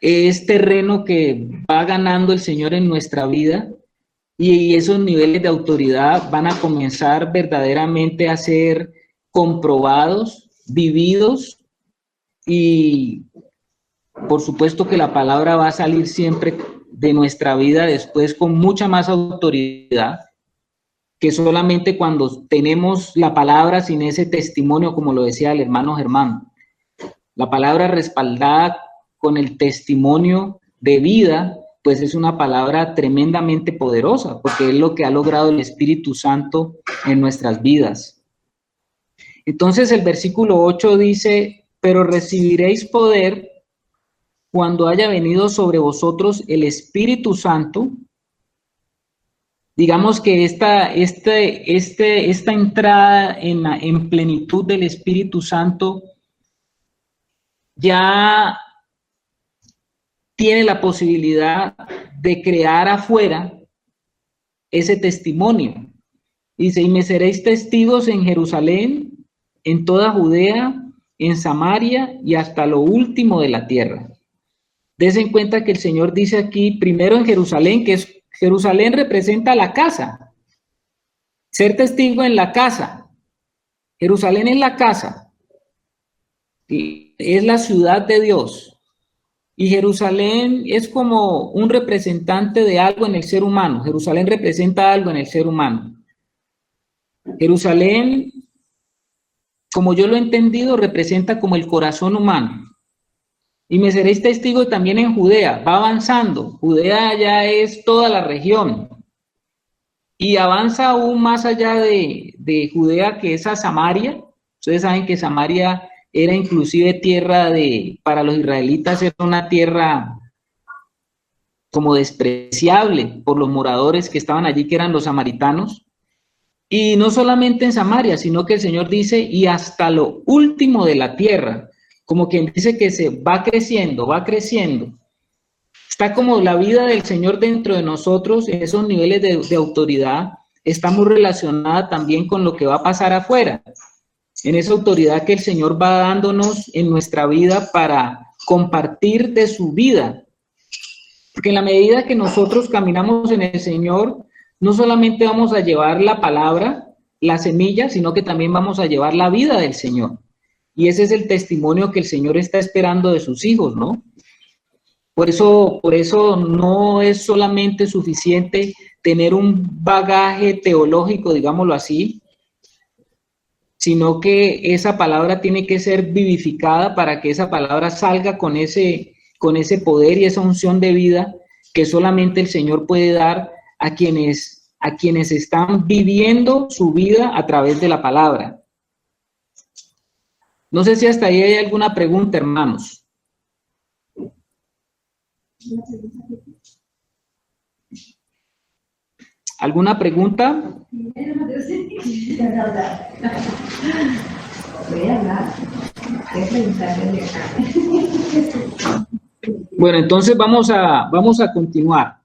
es terreno que va ganando el Señor en nuestra vida, y esos niveles de autoridad van a comenzar verdaderamente a ser comprobados, vividos, y por supuesto que la palabra va a salir siempre de nuestra vida después con mucha más autoridad que solamente cuando tenemos la palabra sin ese testimonio, como lo decía el hermano Germán. La palabra respaldada con el testimonio de vida, pues es una palabra tremendamente poderosa, porque es lo que ha logrado el Espíritu Santo en nuestras vidas. Entonces el versículo 8 dice, pero recibiréis poder cuando haya venido sobre vosotros el Espíritu Santo. Digamos que esta entrada en plenitud del Espíritu Santo ya tiene la posibilidad de crear afuera ese testimonio. Dice, y me seréis testigos en Jerusalén, en toda Judea, en Samaria y hasta lo último de la tierra. Dense en cuenta que el Señor dice aquí, primero en Jerusalén, Jerusalén representa la casa. Ser testigo en la casa. Jerusalén es la casa. Es la ciudad de Dios. Y Jerusalén es como un representante de algo en el ser humano. Jerusalén representa algo en el ser humano. Jerusalén, como yo lo he entendido, representa como el corazón humano. Y me seréis testigo también en Judea. Va avanzando. Judea ya es toda la región. Y avanza aún más allá de Judea, que es a Samaria. Ustedes saben que Samaria era inclusive tierra para los israelitas, era una tierra como despreciable por los moradores que estaban allí, que eran los samaritanos. Y no solamente en Samaria, sino que el Señor dice, y hasta lo último de la tierra, como quien dice que se va creciendo, va creciendo. Está como la vida del Señor dentro de nosotros, en esos niveles de autoridad, está muy relacionada también con lo que va a pasar afuera, en esa autoridad que el Señor va dándonos en nuestra vida para compartir de su vida. Porque en la medida que nosotros caminamos en el Señor, no solamente vamos a llevar la palabra, la semilla, sino que también vamos a llevar la vida del Señor. Y ese es el testimonio que el Señor está esperando de sus hijos, ¿no? Por eso no es solamente suficiente tener un bagaje teológico, digámoslo así, sino que esa palabra tiene que ser vivificada para que esa palabra salga con ese poder y esa unción de vida que solamente el Señor puede dar a quienes están viviendo su vida a través de la palabra. No sé si hasta ahí hay alguna pregunta, hermanos. ¿Alguna pregunta? Bueno, entonces vamos a continuar.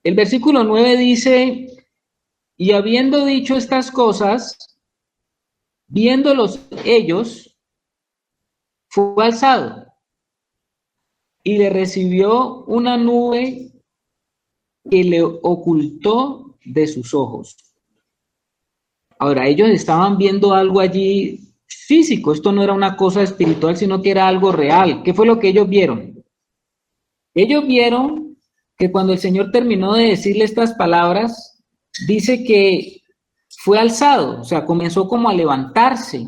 El versículo 9 dice, y habiendo dicho estas cosas, viéndolos ellos, fue alzado y le recibió una nube que le ocultó de sus ojos. Ahora, ellos estaban viendo algo allí físico, esto no era una cosa espiritual, sino que era algo real. ¿Qué fue lo que ellos vieron? Ellos vieron que cuando el Señor terminó de decirle estas palabras, dice que fue alzado, o sea, comenzó como a levantarse,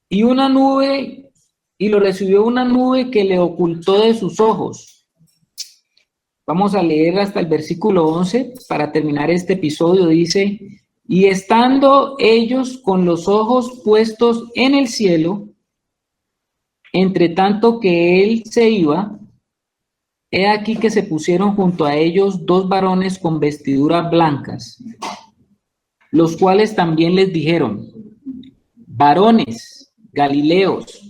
y una nube, y lo recibió una nube que le ocultó de sus ojos. Vamos a leer hasta el versículo 11 para terminar este episodio. Dice, y estando ellos con los ojos puestos en el cielo, entre tanto que él se iba, he aquí que se pusieron junto a ellos dos varones con vestiduras blancas, los cuales también les dijeron, varones galileos,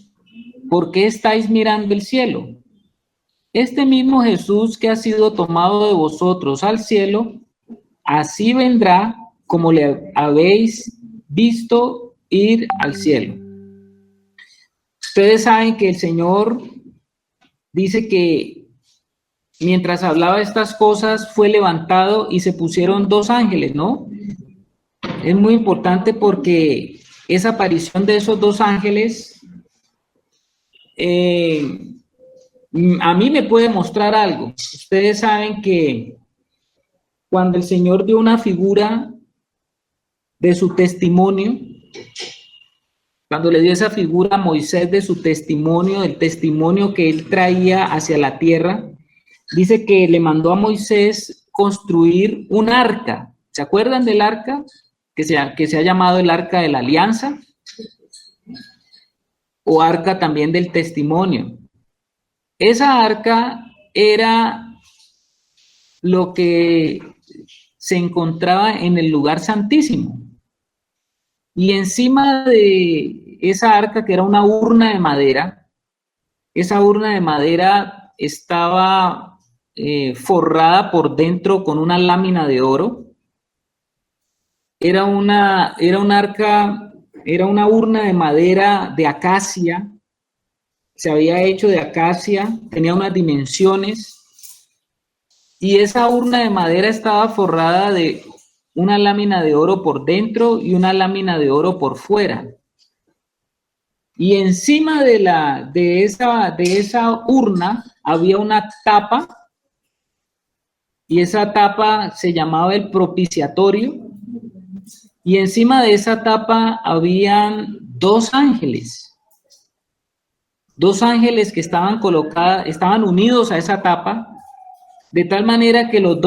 ¿por qué estáis mirando el cielo? Este mismo Jesús que ha sido tomado de vosotros al cielo, así vendrá como le habéis visto ir al cielo. Ustedes saben que el Señor dice que mientras hablaba estas cosas fue levantado y se pusieron dos ángeles, ¿no? Es muy importante porque esa aparición de esos dos ángeles a mí me puede mostrar algo. Ustedes saben que cuando el Señor dio una figura de su testimonio, cuando le dio esa figura a Moisés de su testimonio, el testimonio que él traía hacia la tierra, dice que le mandó a Moisés construir un arca. ¿Se acuerdan del arca? Que se ha llamado el arca de la alianza, o arca también del testimonio. Esa arca era lo que se encontraba en el lugar santísimo. Y encima de esa arca, que era una urna de madera, esa urna de madera estaba forrada por dentro con una lámina de oro. Era una urna de madera de acacia, se había hecho de acacia, tenía unas dimensiones, y esa urna de madera estaba forrada de una lámina de oro por dentro y una lámina de oro por fuera. Y encima de esa urna había una tapa, y esa tapa se llamaba el propiciatorio, y encima de esa tapa habían dos ángeles que estaban unidos a esa tapa, de tal manera que esos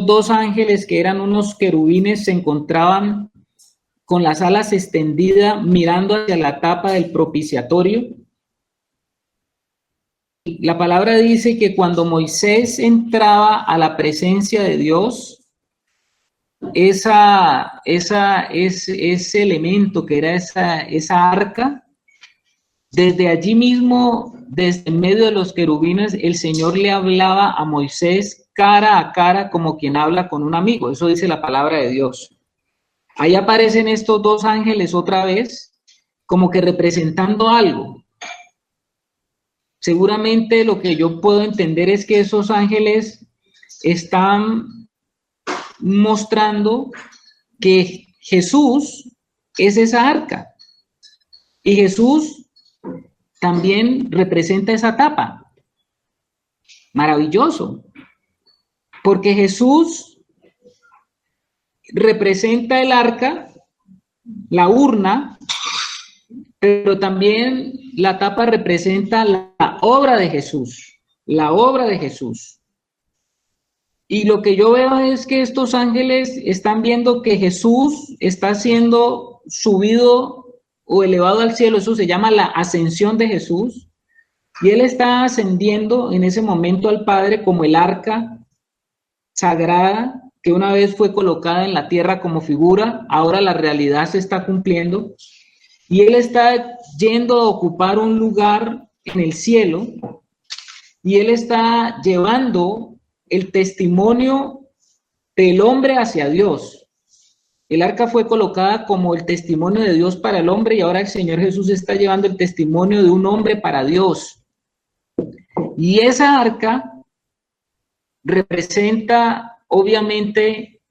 dos ángeles que eran unos querubines, se encontraban con las alas extendidas mirando hacia la tapa del propiciatorio. La palabra dice que cuando Moisés entraba a la presencia de Dios, ese elemento que era esa arca, desde allí mismo, desde en medio de los querubines, el Señor le hablaba a Moisés cara a cara como quien habla con un amigo. Eso dice la palabra de Dios. Ahí aparecen estos dos ángeles otra vez, como que representando algo. Seguramente lo que yo puedo entender es que esos ángeles están mostrando que Jesús es esa arca. Y Jesús también representa esa tapa. Maravilloso. Porque Jesús representa el arca, la urna, pero también la tapa representa la obra de Jesús, la obra de Jesús. Y lo que yo veo es que estos ángeles están viendo que Jesús está siendo subido o elevado al cielo. Eso se llama la ascensión de Jesús. Y él está ascendiendo en ese momento al Padre como el arca sagrada que una vez fue colocada en la tierra como figura. Ahora la realidad se está cumpliendo. Y él está yendo a ocupar un lugar en el cielo, y él está llevando el testimonio del hombre hacia Dios. El arca fue colocada como el testimonio de Dios para el hombre, y ahora el Señor Jesús está llevando el testimonio de un hombre para Dios. Y esa arca representa obviamente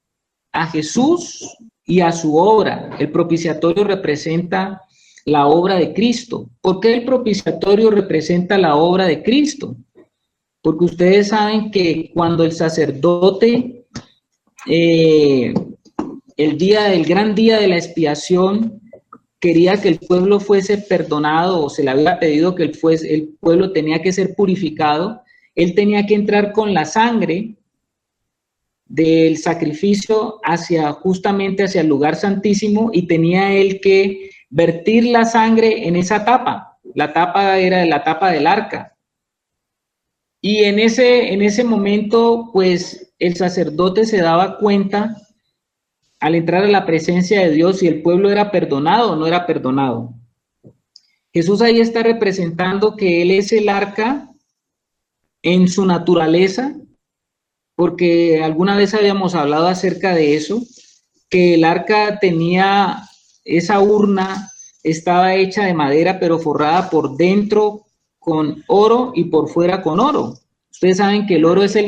a Jesús y a su obra. El propiciatorio representa la obra de Cristo. ¿Por qué el propiciatorio representa la obra de Cristo? Porque ustedes saben que cuando el sacerdote, el gran día de la expiación, quería que el pueblo fuese perdonado, o se le había pedido que el pueblo tenía que ser purificado, él tenía que entrar con la sangre del sacrificio justamente hacia el lugar santísimo, y tenía él que vertir la sangre en esa tapa. La tapa era la tapa del arca. Y en ese momento, pues el sacerdote se daba cuenta al entrar a la presencia de Dios si el pueblo era perdonado o no era perdonado. Jesús ahí está representando que él es el arca en su naturaleza, porque alguna vez habíamos hablado acerca de eso, que el arca tenía esa urna, estaba hecha de madera, pero forrada por dentro con oro y por fuera con oro. Ustedes saben que el oro es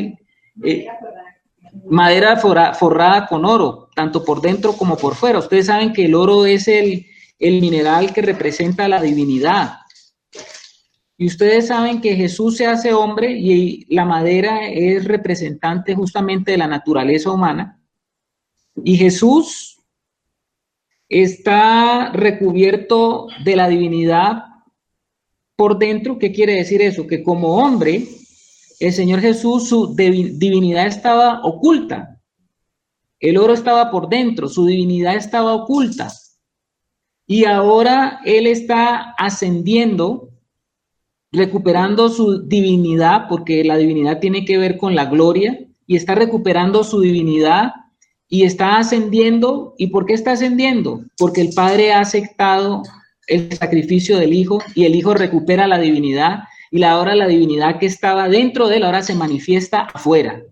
madera forrada con oro, tanto por dentro como por fuera. Ustedes saben que el oro es el mineral que representa la divinidad. Y ustedes saben que Jesús se hace hombre, y la madera es representante justamente de la naturaleza humana. Y Jesús está recubierto de la divinidad por dentro. ¿Qué quiere decir eso? Que como hombre, el Señor Jesús, su divinidad estaba oculta. El oro estaba por dentro, su divinidad estaba oculta. Y ahora Él está ascendiendo, recuperando su divinidad, porque la divinidad tiene que ver con la gloria, y está recuperando su divinidad y está ascendiendo. ¿Y por qué está ascendiendo? Porque el Padre ha aceptado el sacrificio del Hijo, y el Hijo recupera la divinidad, y ahora la divinidad que estaba dentro de él ahora se manifiesta afuera.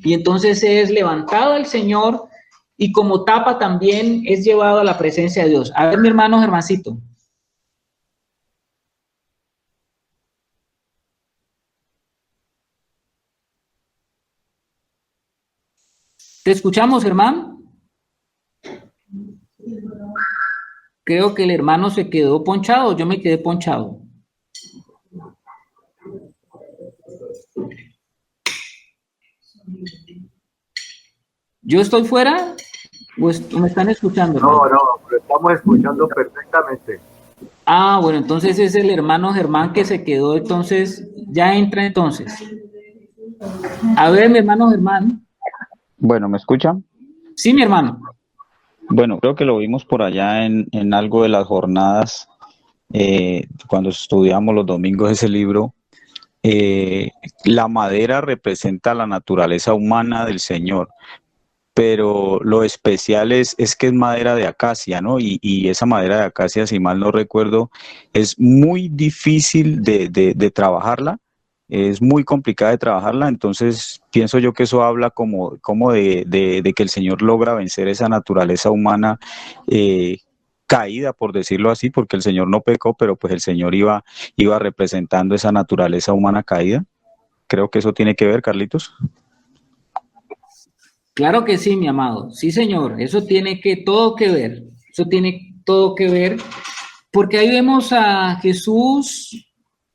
Y entonces es levantado el Señor, y como tapa también es llevado a la presencia de Dios. A ver, mi hermano Germancito. ¿Te escuchamos, hermano? Creo que el hermano se quedó ponchado, yo me quedé ponchado. ¿Yo estoy fuera? ¿O me están escuchando, hermano? No, lo estamos escuchando perfectamente. Ah, bueno, entonces es el hermano Germán que se quedó, entonces ya entra entonces. A ver, mi hermano Germán. Bueno, ¿me escuchan? Sí, mi hermano. Bueno, creo que lo vimos por allá en algo de las jornadas, cuando estudiamos los domingos ese libro. La madera representa la naturaleza humana del Señor, pero lo especial es que es madera de acacia, ¿no? Y esa madera de acacia, si mal no recuerdo, es muy difícil de trabajarla, es muy complicada de trabajarla, entonces pienso yo que eso habla como de que el Señor logra vencer esa naturaleza humana caída, por decirlo así, porque el Señor no pecó, pero pues el Señor iba representando esa naturaleza humana caída. Creo que eso tiene que ver, Carlitos. Claro que sí, mi amado. Sí, señor. Eso tiene todo que ver. Eso tiene todo que ver. Porque ahí vemos a Jesús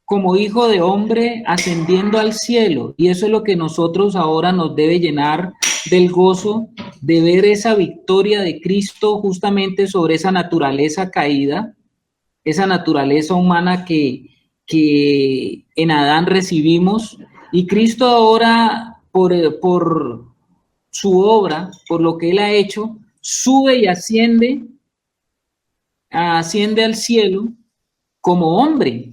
como hijo de hombre ascendiendo al cielo. Y eso es lo que nosotros ahora nos debe llenar del gozo de ver esa victoria de Cristo justamente sobre esa naturaleza caída, esa naturaleza humana que en Adán recibimos. Y Cristo ahora, por su obra, por lo que Él ha hecho, sube y asciende al cielo como hombre.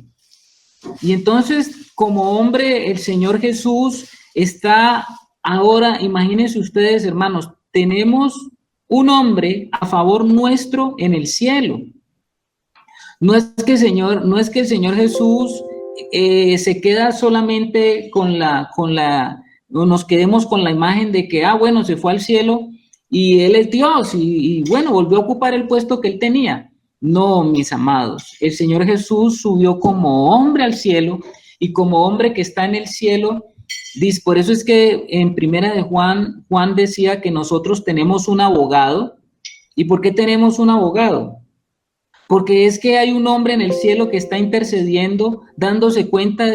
Y entonces, como hombre, el Señor Jesús está ahora, imagínense ustedes, hermanos, tenemos un hombre a favor nuestro en el cielo. No es que el Señor Jesús se queda solamente nos quedemos con la imagen de que, bueno, se fue al cielo y Él es Dios y bueno, volvió a ocupar el puesto que Él tenía. No, mis amados, el Señor Jesús subió como hombre al cielo y como hombre que está en el cielo, por eso es que en primera de Juan decía que nosotros tenemos un abogado. ¿Y por qué tenemos un abogado? Porque es que hay un hombre en el cielo que está intercediendo, dándose cuenta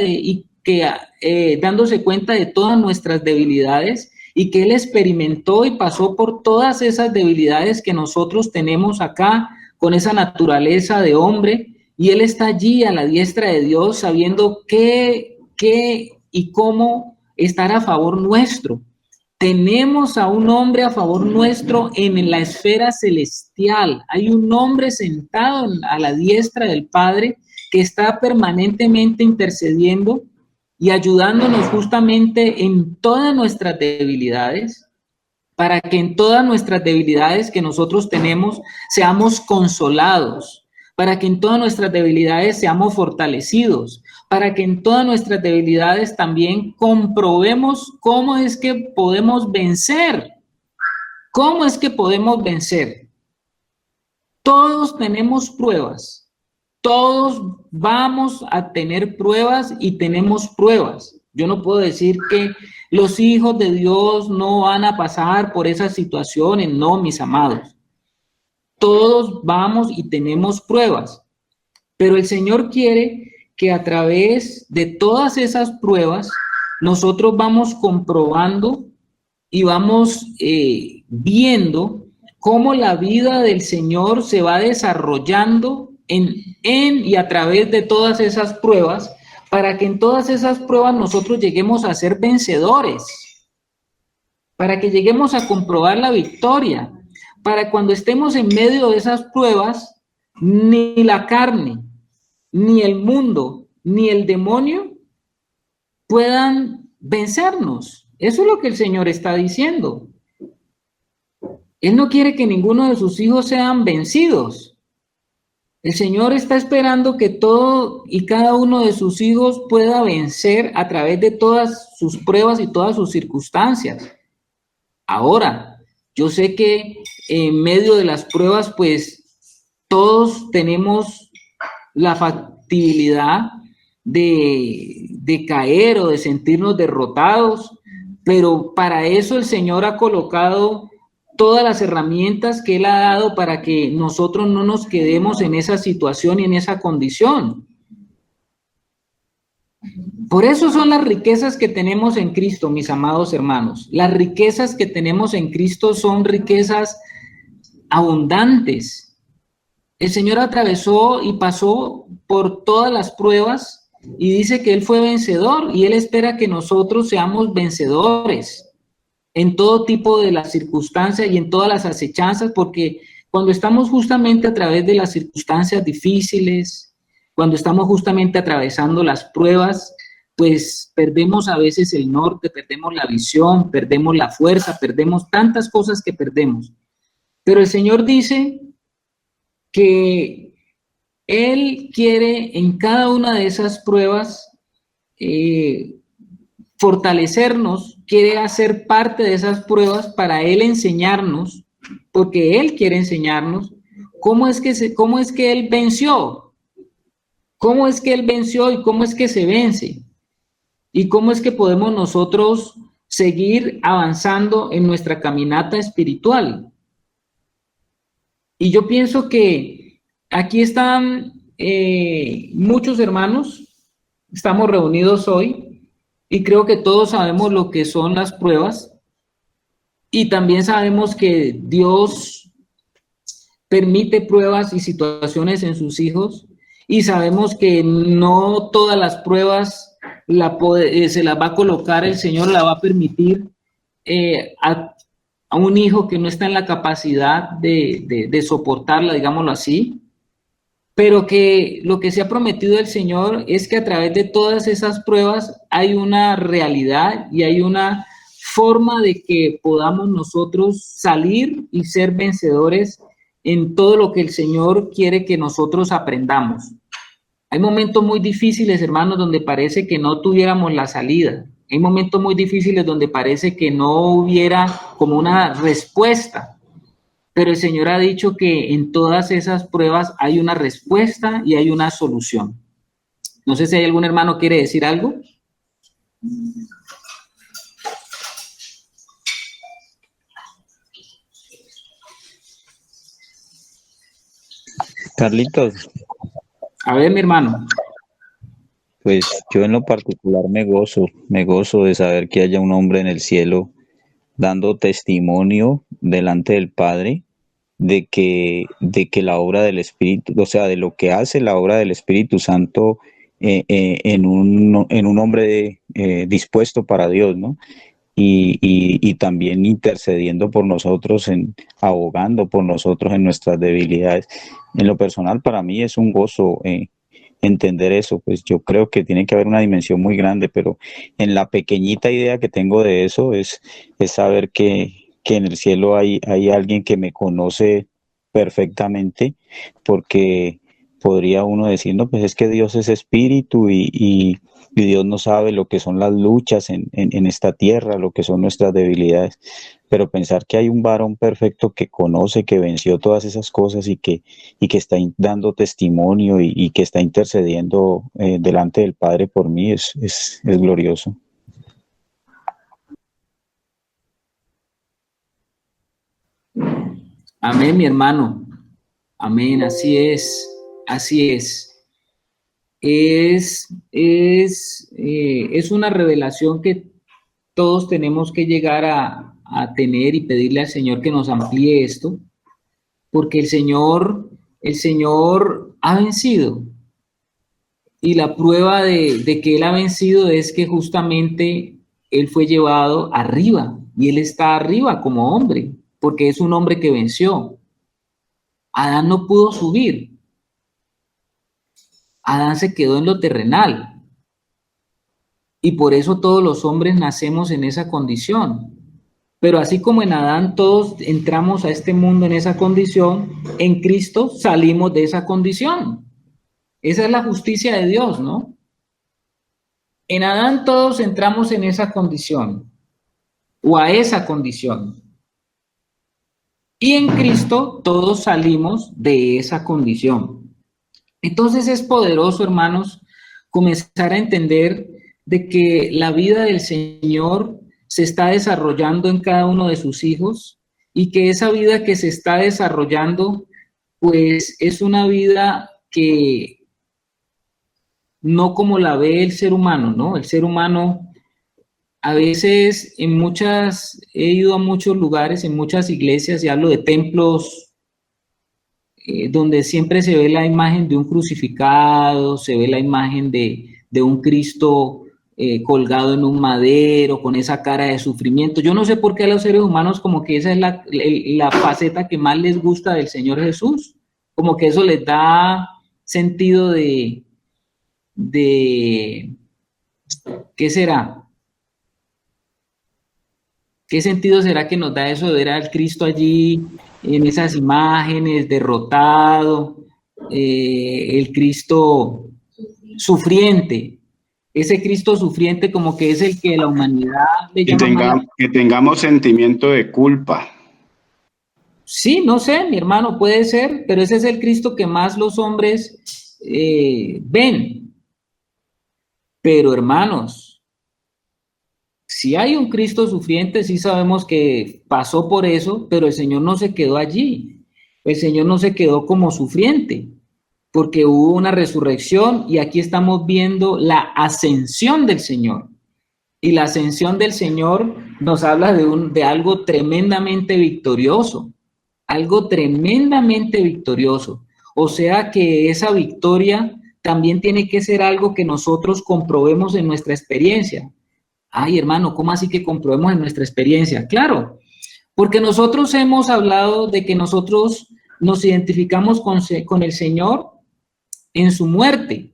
dándose cuenta de todas nuestras debilidades y que Él experimentó y pasó por todas esas debilidades que nosotros tenemos acá con esa naturaleza de hombre, y Él está allí a la diestra de Dios sabiendo qué y cómo estar a favor nuestro. Tenemos a un hombre a favor nuestro en la esfera celestial. Hay un hombre sentado a la diestra del Padre que está permanentemente intercediendo y ayudándonos justamente en todas nuestras debilidades, para que en todas nuestras debilidades que nosotros tenemos seamos consolados, para que en todas nuestras debilidades seamos fortalecidos, para que en todas nuestras debilidades también comprobemos cómo es que podemos vencer. ¿Cómo es que podemos vencer? Todos tenemos pruebas, todos vamos a tener pruebas y tenemos pruebas. Yo no puedo decir que los hijos de Dios no van a pasar por esas situaciones, no, mis amados. Todos vamos y tenemos pruebas, pero el Señor quiere que a través de todas esas pruebas nosotros vamos comprobando y vamos viendo cómo la vida del Señor se va desarrollando en y a través de todas esas pruebas, para que en todas esas pruebas nosotros lleguemos a ser vencedores, para que lleguemos a comprobar la victoria, para cuando estemos en medio de esas pruebas, ni la carne, ni el mundo, ni el demonio puedan vencernos. Eso es lo que el Señor está diciendo. Él no quiere que ninguno de sus hijos sean vencidos. El Señor está esperando que todo y cada uno de sus hijos pueda vencer a través de todas sus pruebas y todas sus circunstancias. Ahora, yo sé que en medio de las pruebas, pues todos tenemos la factibilidad de caer o de sentirnos derrotados, pero para eso el Señor ha colocado todas las herramientas que Él ha dado para que nosotros no nos quedemos en esa situación y en esa condición. Por eso son las riquezas que tenemos en Cristo, mis amados hermanos. Las riquezas que tenemos en Cristo son riquezas abundantes. El Señor atravesó y pasó por todas las pruebas y dice que Él fue vencedor y Él espera que nosotros seamos vencedores en todo tipo de las circunstancias y en todas las acechanzas, porque cuando estamos justamente a través de las circunstancias difíciles, cuando estamos justamente atravesando las pruebas, pues perdemos a veces el norte, perdemos la visión, perdemos la fuerza, perdemos tantas cosas que perdemos. Pero el Señor dice que Él quiere en cada una de esas pruebas fortalecernos, quiere hacer parte de esas pruebas para Él enseñarnos, porque Él quiere enseñarnos cómo es que Él venció, cómo es que Él venció y cómo es que se vence, y cómo es que podemos nosotros seguir avanzando en nuestra caminata espiritual. Y yo pienso que aquí están muchos hermanos, estamos reunidos hoy, y creo que todos sabemos lo que son las pruebas, y también sabemos que Dios permite pruebas y situaciones en sus hijos, y sabemos que no todas las pruebas se las va a colocar el Señor, la va a permitir a un hijo que no está en la capacidad de soportarla, digámoslo así, pero que lo que se ha prometido el Señor es que a través de todas esas pruebas hay una realidad y hay una forma de que podamos nosotros salir y ser vencedores en todo lo que el Señor quiere que nosotros aprendamos. Hay momentos muy difíciles, hermanos, donde parece que no tuviéramos la salida. Hay momentos muy difíciles donde parece que no hubiera como una respuesta. Pero el Señor ha dicho que en todas esas pruebas hay una respuesta y hay una solución. No sé si hay algún hermano que quiere decir algo. Carlitos, A ver, mi hermano. pues yo en lo particular me gozo de saber que haya un hombre en el cielo dando testimonio delante del Padre de que la obra del Espíritu, o sea, de lo que hace la obra del Espíritu Santo en un hombre dispuesto para Dios, ¿no? Y también intercediendo por nosotros, abogando por nosotros en nuestras debilidades. En lo personal, para mí es un gozo entender eso, pues yo creo que tiene que haber una dimensión muy grande, pero en la pequeñita idea que tengo de eso es saber que en el cielo hay alguien que me conoce perfectamente, porque podría uno decir, no, pues es que Dios es espíritu y Dios no sabe lo que son las luchas en esta tierra, lo que son nuestras debilidades, pero pensar que hay un varón perfecto que conoce, que venció todas esas cosas y que está dando testimonio y que está intercediendo delante del Padre por mí es glorioso. Amén, mi hermano. Amén, así es, así es. Es una revelación que todos tenemos que llegar a tener y pedirle al Señor que nos amplíe esto, porque el Señor ha vencido. Y la prueba de que Él ha vencido es que justamente Él fue llevado arriba y Él está arriba como hombre, porque es un hombre que venció. Adán no pudo subir. Adán se quedó en lo terrenal. Y por eso todos los hombres nacemos en esa condición. Pero así como en Adán todos entramos a este mundo en esa condición, en Cristo salimos de esa condición. Esa es la justicia de Dios, ¿no? En Adán todos entramos en esa condición o a esa condición. Y en Cristo todos salimos de esa condición. Entonces es poderoso, hermanos, comenzar a entender de que la vida del Señor se está desarrollando en cada uno de sus hijos y que esa vida que se está desarrollando, pues es una vida que no como la ve el ser humano, ¿no? El ser humano, a veces he ido a muchos lugares, en muchas iglesias, y hablo de templos donde siempre se ve la imagen de un crucificado, se ve la imagen de un Cristo colgado en un madero, con esa cara de sufrimiento. Yo no sé por qué a los seres humanos como que esa es la faceta que más les gusta del Señor Jesús, como que eso les da sentido de ¿qué será? ¿Qué sentido será que nos da eso de ver al Cristo allí en esas imágenes, derrotado, el Cristo sufriente? Ese Cristo sufriente como que es el que la humanidad le llama Que tengamos sentimiento de culpa. Sí, no sé, mi hermano, puede ser, pero ese es el Cristo que más los hombres ven. Pero hermanos, si hay un Cristo sufriente, sí sabemos que pasó por eso, pero el Señor no se quedó allí. El Señor no se quedó como sufriente, porque hubo una resurrección y aquí estamos viendo la ascensión del Señor. Y la ascensión del Señor nos habla de algo tremendamente victorioso, algo tremendamente victorioso. O sea que esa victoria también tiene que ser algo que nosotros comprobemos en nuestra experiencia. Ay, hermano, ¿cómo así que comprobemos en nuestra experiencia? Claro, porque nosotros hemos hablado de que nosotros nos identificamos con el Señor en su muerte.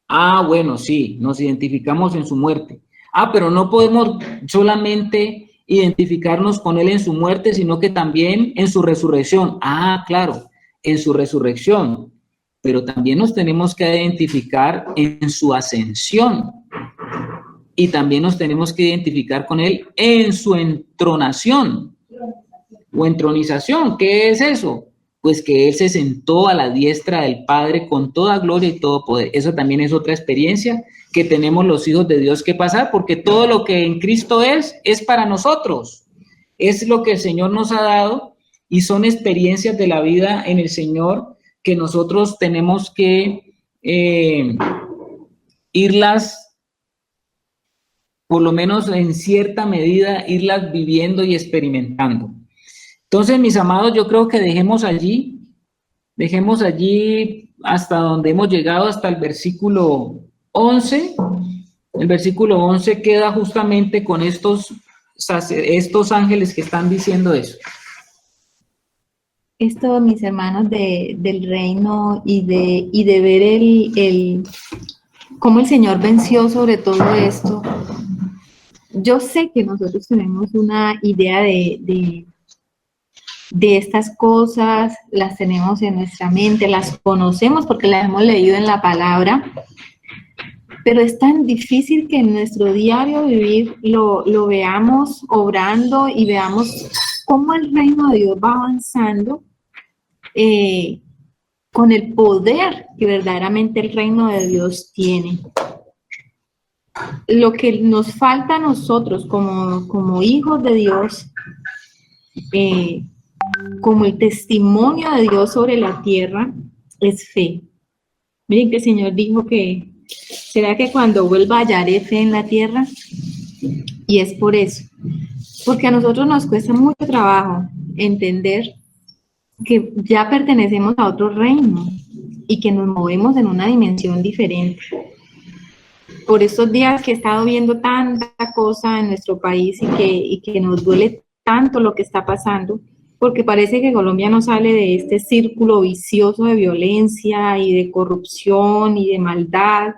Ah, bueno, sí, nos identificamos en su muerte. Ah, pero no podemos solamente identificarnos con Él en su muerte, sino que también en su resurrección. Ah, claro, en su resurrección. Pero también nos tenemos que identificar en su ascensión. Y también nos tenemos que identificar con Él en su entronación o entronización. ¿Qué es eso? Pues que Él se sentó a la diestra del Padre con toda gloria y todo poder. Eso también es otra experiencia que tenemos los hijos de Dios que pasar, porque todo lo que en Cristo es para nosotros. Es lo que el Señor nos ha dado y son experiencias de la vida en el Señor que nosotros tenemos que irlas, por lo menos en cierta medida, irlas viviendo y experimentando. Entonces, mis amados, yo creo que dejemos allí hasta donde hemos llegado, hasta el versículo 11. El versículo 11 queda justamente con estos ángeles que están diciendo eso. Esto, mis hermanos, del reino y de ver cómo el Señor venció sobre todo esto. Yo sé que nosotros tenemos una idea de estas cosas, las tenemos en nuestra mente, las conocemos porque las hemos leído en la palabra, pero es tan difícil que en nuestro diario vivir lo veamos obrando y veamos cómo el reino de Dios va avanzando con el poder que verdaderamente el reino de Dios tiene. Lo que nos falta a nosotros como hijos de Dios, como el testimonio de Dios sobre la tierra, es fe. Miren que el Señor dijo que, ¿será que cuando vuelva hallaré fe en la tierra? Y es por eso. Porque a nosotros nos cuesta mucho trabajo entender que ya pertenecemos a otro reino y que nos movemos en una dimensión diferente. Por estos días que he estado viendo tanta cosa en nuestro país y que nos duele tanto lo que está pasando, porque parece que Colombia no sale de este círculo vicioso de violencia y de corrupción y de maldad.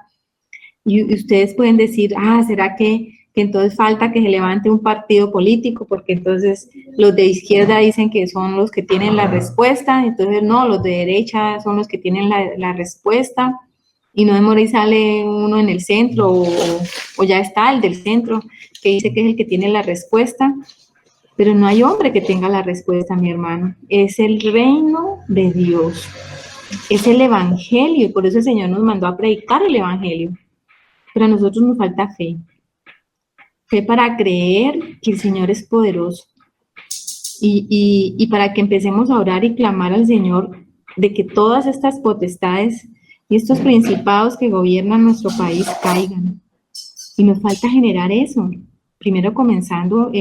Y ustedes pueden decir, ¿será que entonces falta que se levante un partido político? Porque entonces los de izquierda dicen que son los que tienen la respuesta, entonces no, los de derecha son los que tienen la respuesta. Y no demora y sale uno en el centro o ya está el del centro que dice que es el que tiene la respuesta. Pero no hay hombre que tenga la respuesta, mi hermano. Es el reino de Dios. Es el evangelio. Por eso el Señor nos mandó a predicar el evangelio. Pero a nosotros nos falta fe. Fue para creer que el Señor es poderoso. Y para que empecemos a orar y clamar al Señor de que todas estas potestades y estos principados que gobiernan nuestro país caigan. Y nos falta generar eso. Primero comenzando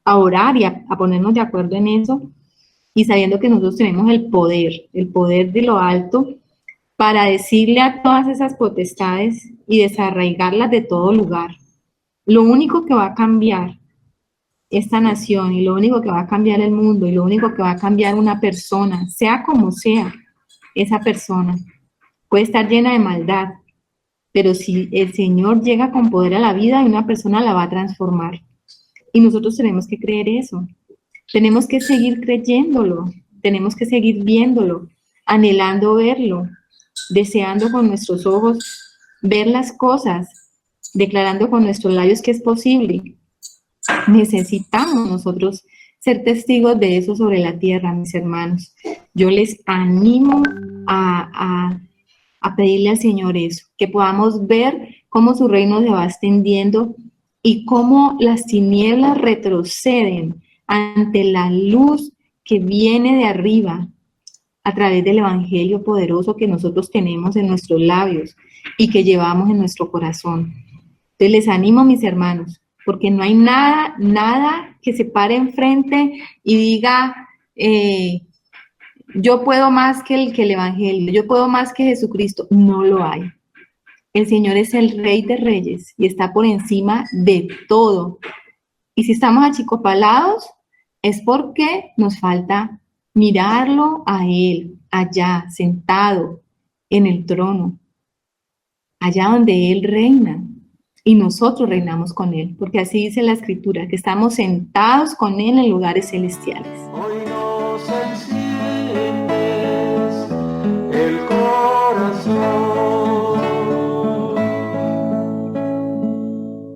a orar y a ponernos de acuerdo en eso, y sabiendo que nosotros tenemos el poder de lo alto, para decirle a todas esas potestades y desarraigarlas de todo lugar. Lo único que va a cambiar esta nación, y lo único que va a cambiar el mundo, y lo único que va a cambiar una persona, sea como sea esa persona, puede estar llena de maldad, pero si el Señor llega con poder a la vida de una persona, la va a transformar. Y nosotros tenemos que creer eso. Tenemos que seguir creyéndolo, tenemos que seguir viéndolo, anhelando verlo, deseando con nuestros ojos ver las cosas, declarando con nuestros labios que es posible. Necesitamos nosotros ser testigos de eso sobre la tierra, mis hermanos. Yo les animo a pedirle al Señor eso, que podamos ver cómo su reino se va extendiendo y cómo las tinieblas retroceden ante la luz que viene de arriba a través del evangelio poderoso que nosotros tenemos en nuestros labios y que llevamos en nuestro corazón. Entonces les animo, mis hermanos, porque no hay nada que se pare enfrente y diga, yo puedo más que el evangelio, yo puedo más que Jesucristo. No lo hay. El Señor es el Rey de Reyes y está por encima de todo. Y si estamos achicopalados, es porque nos falta mirarlo a Él, allá, sentado en el trono, allá donde Él reina, y nosotros reinamos con Él, porque así dice la Escritura, que estamos sentados con Él en lugares celestiales.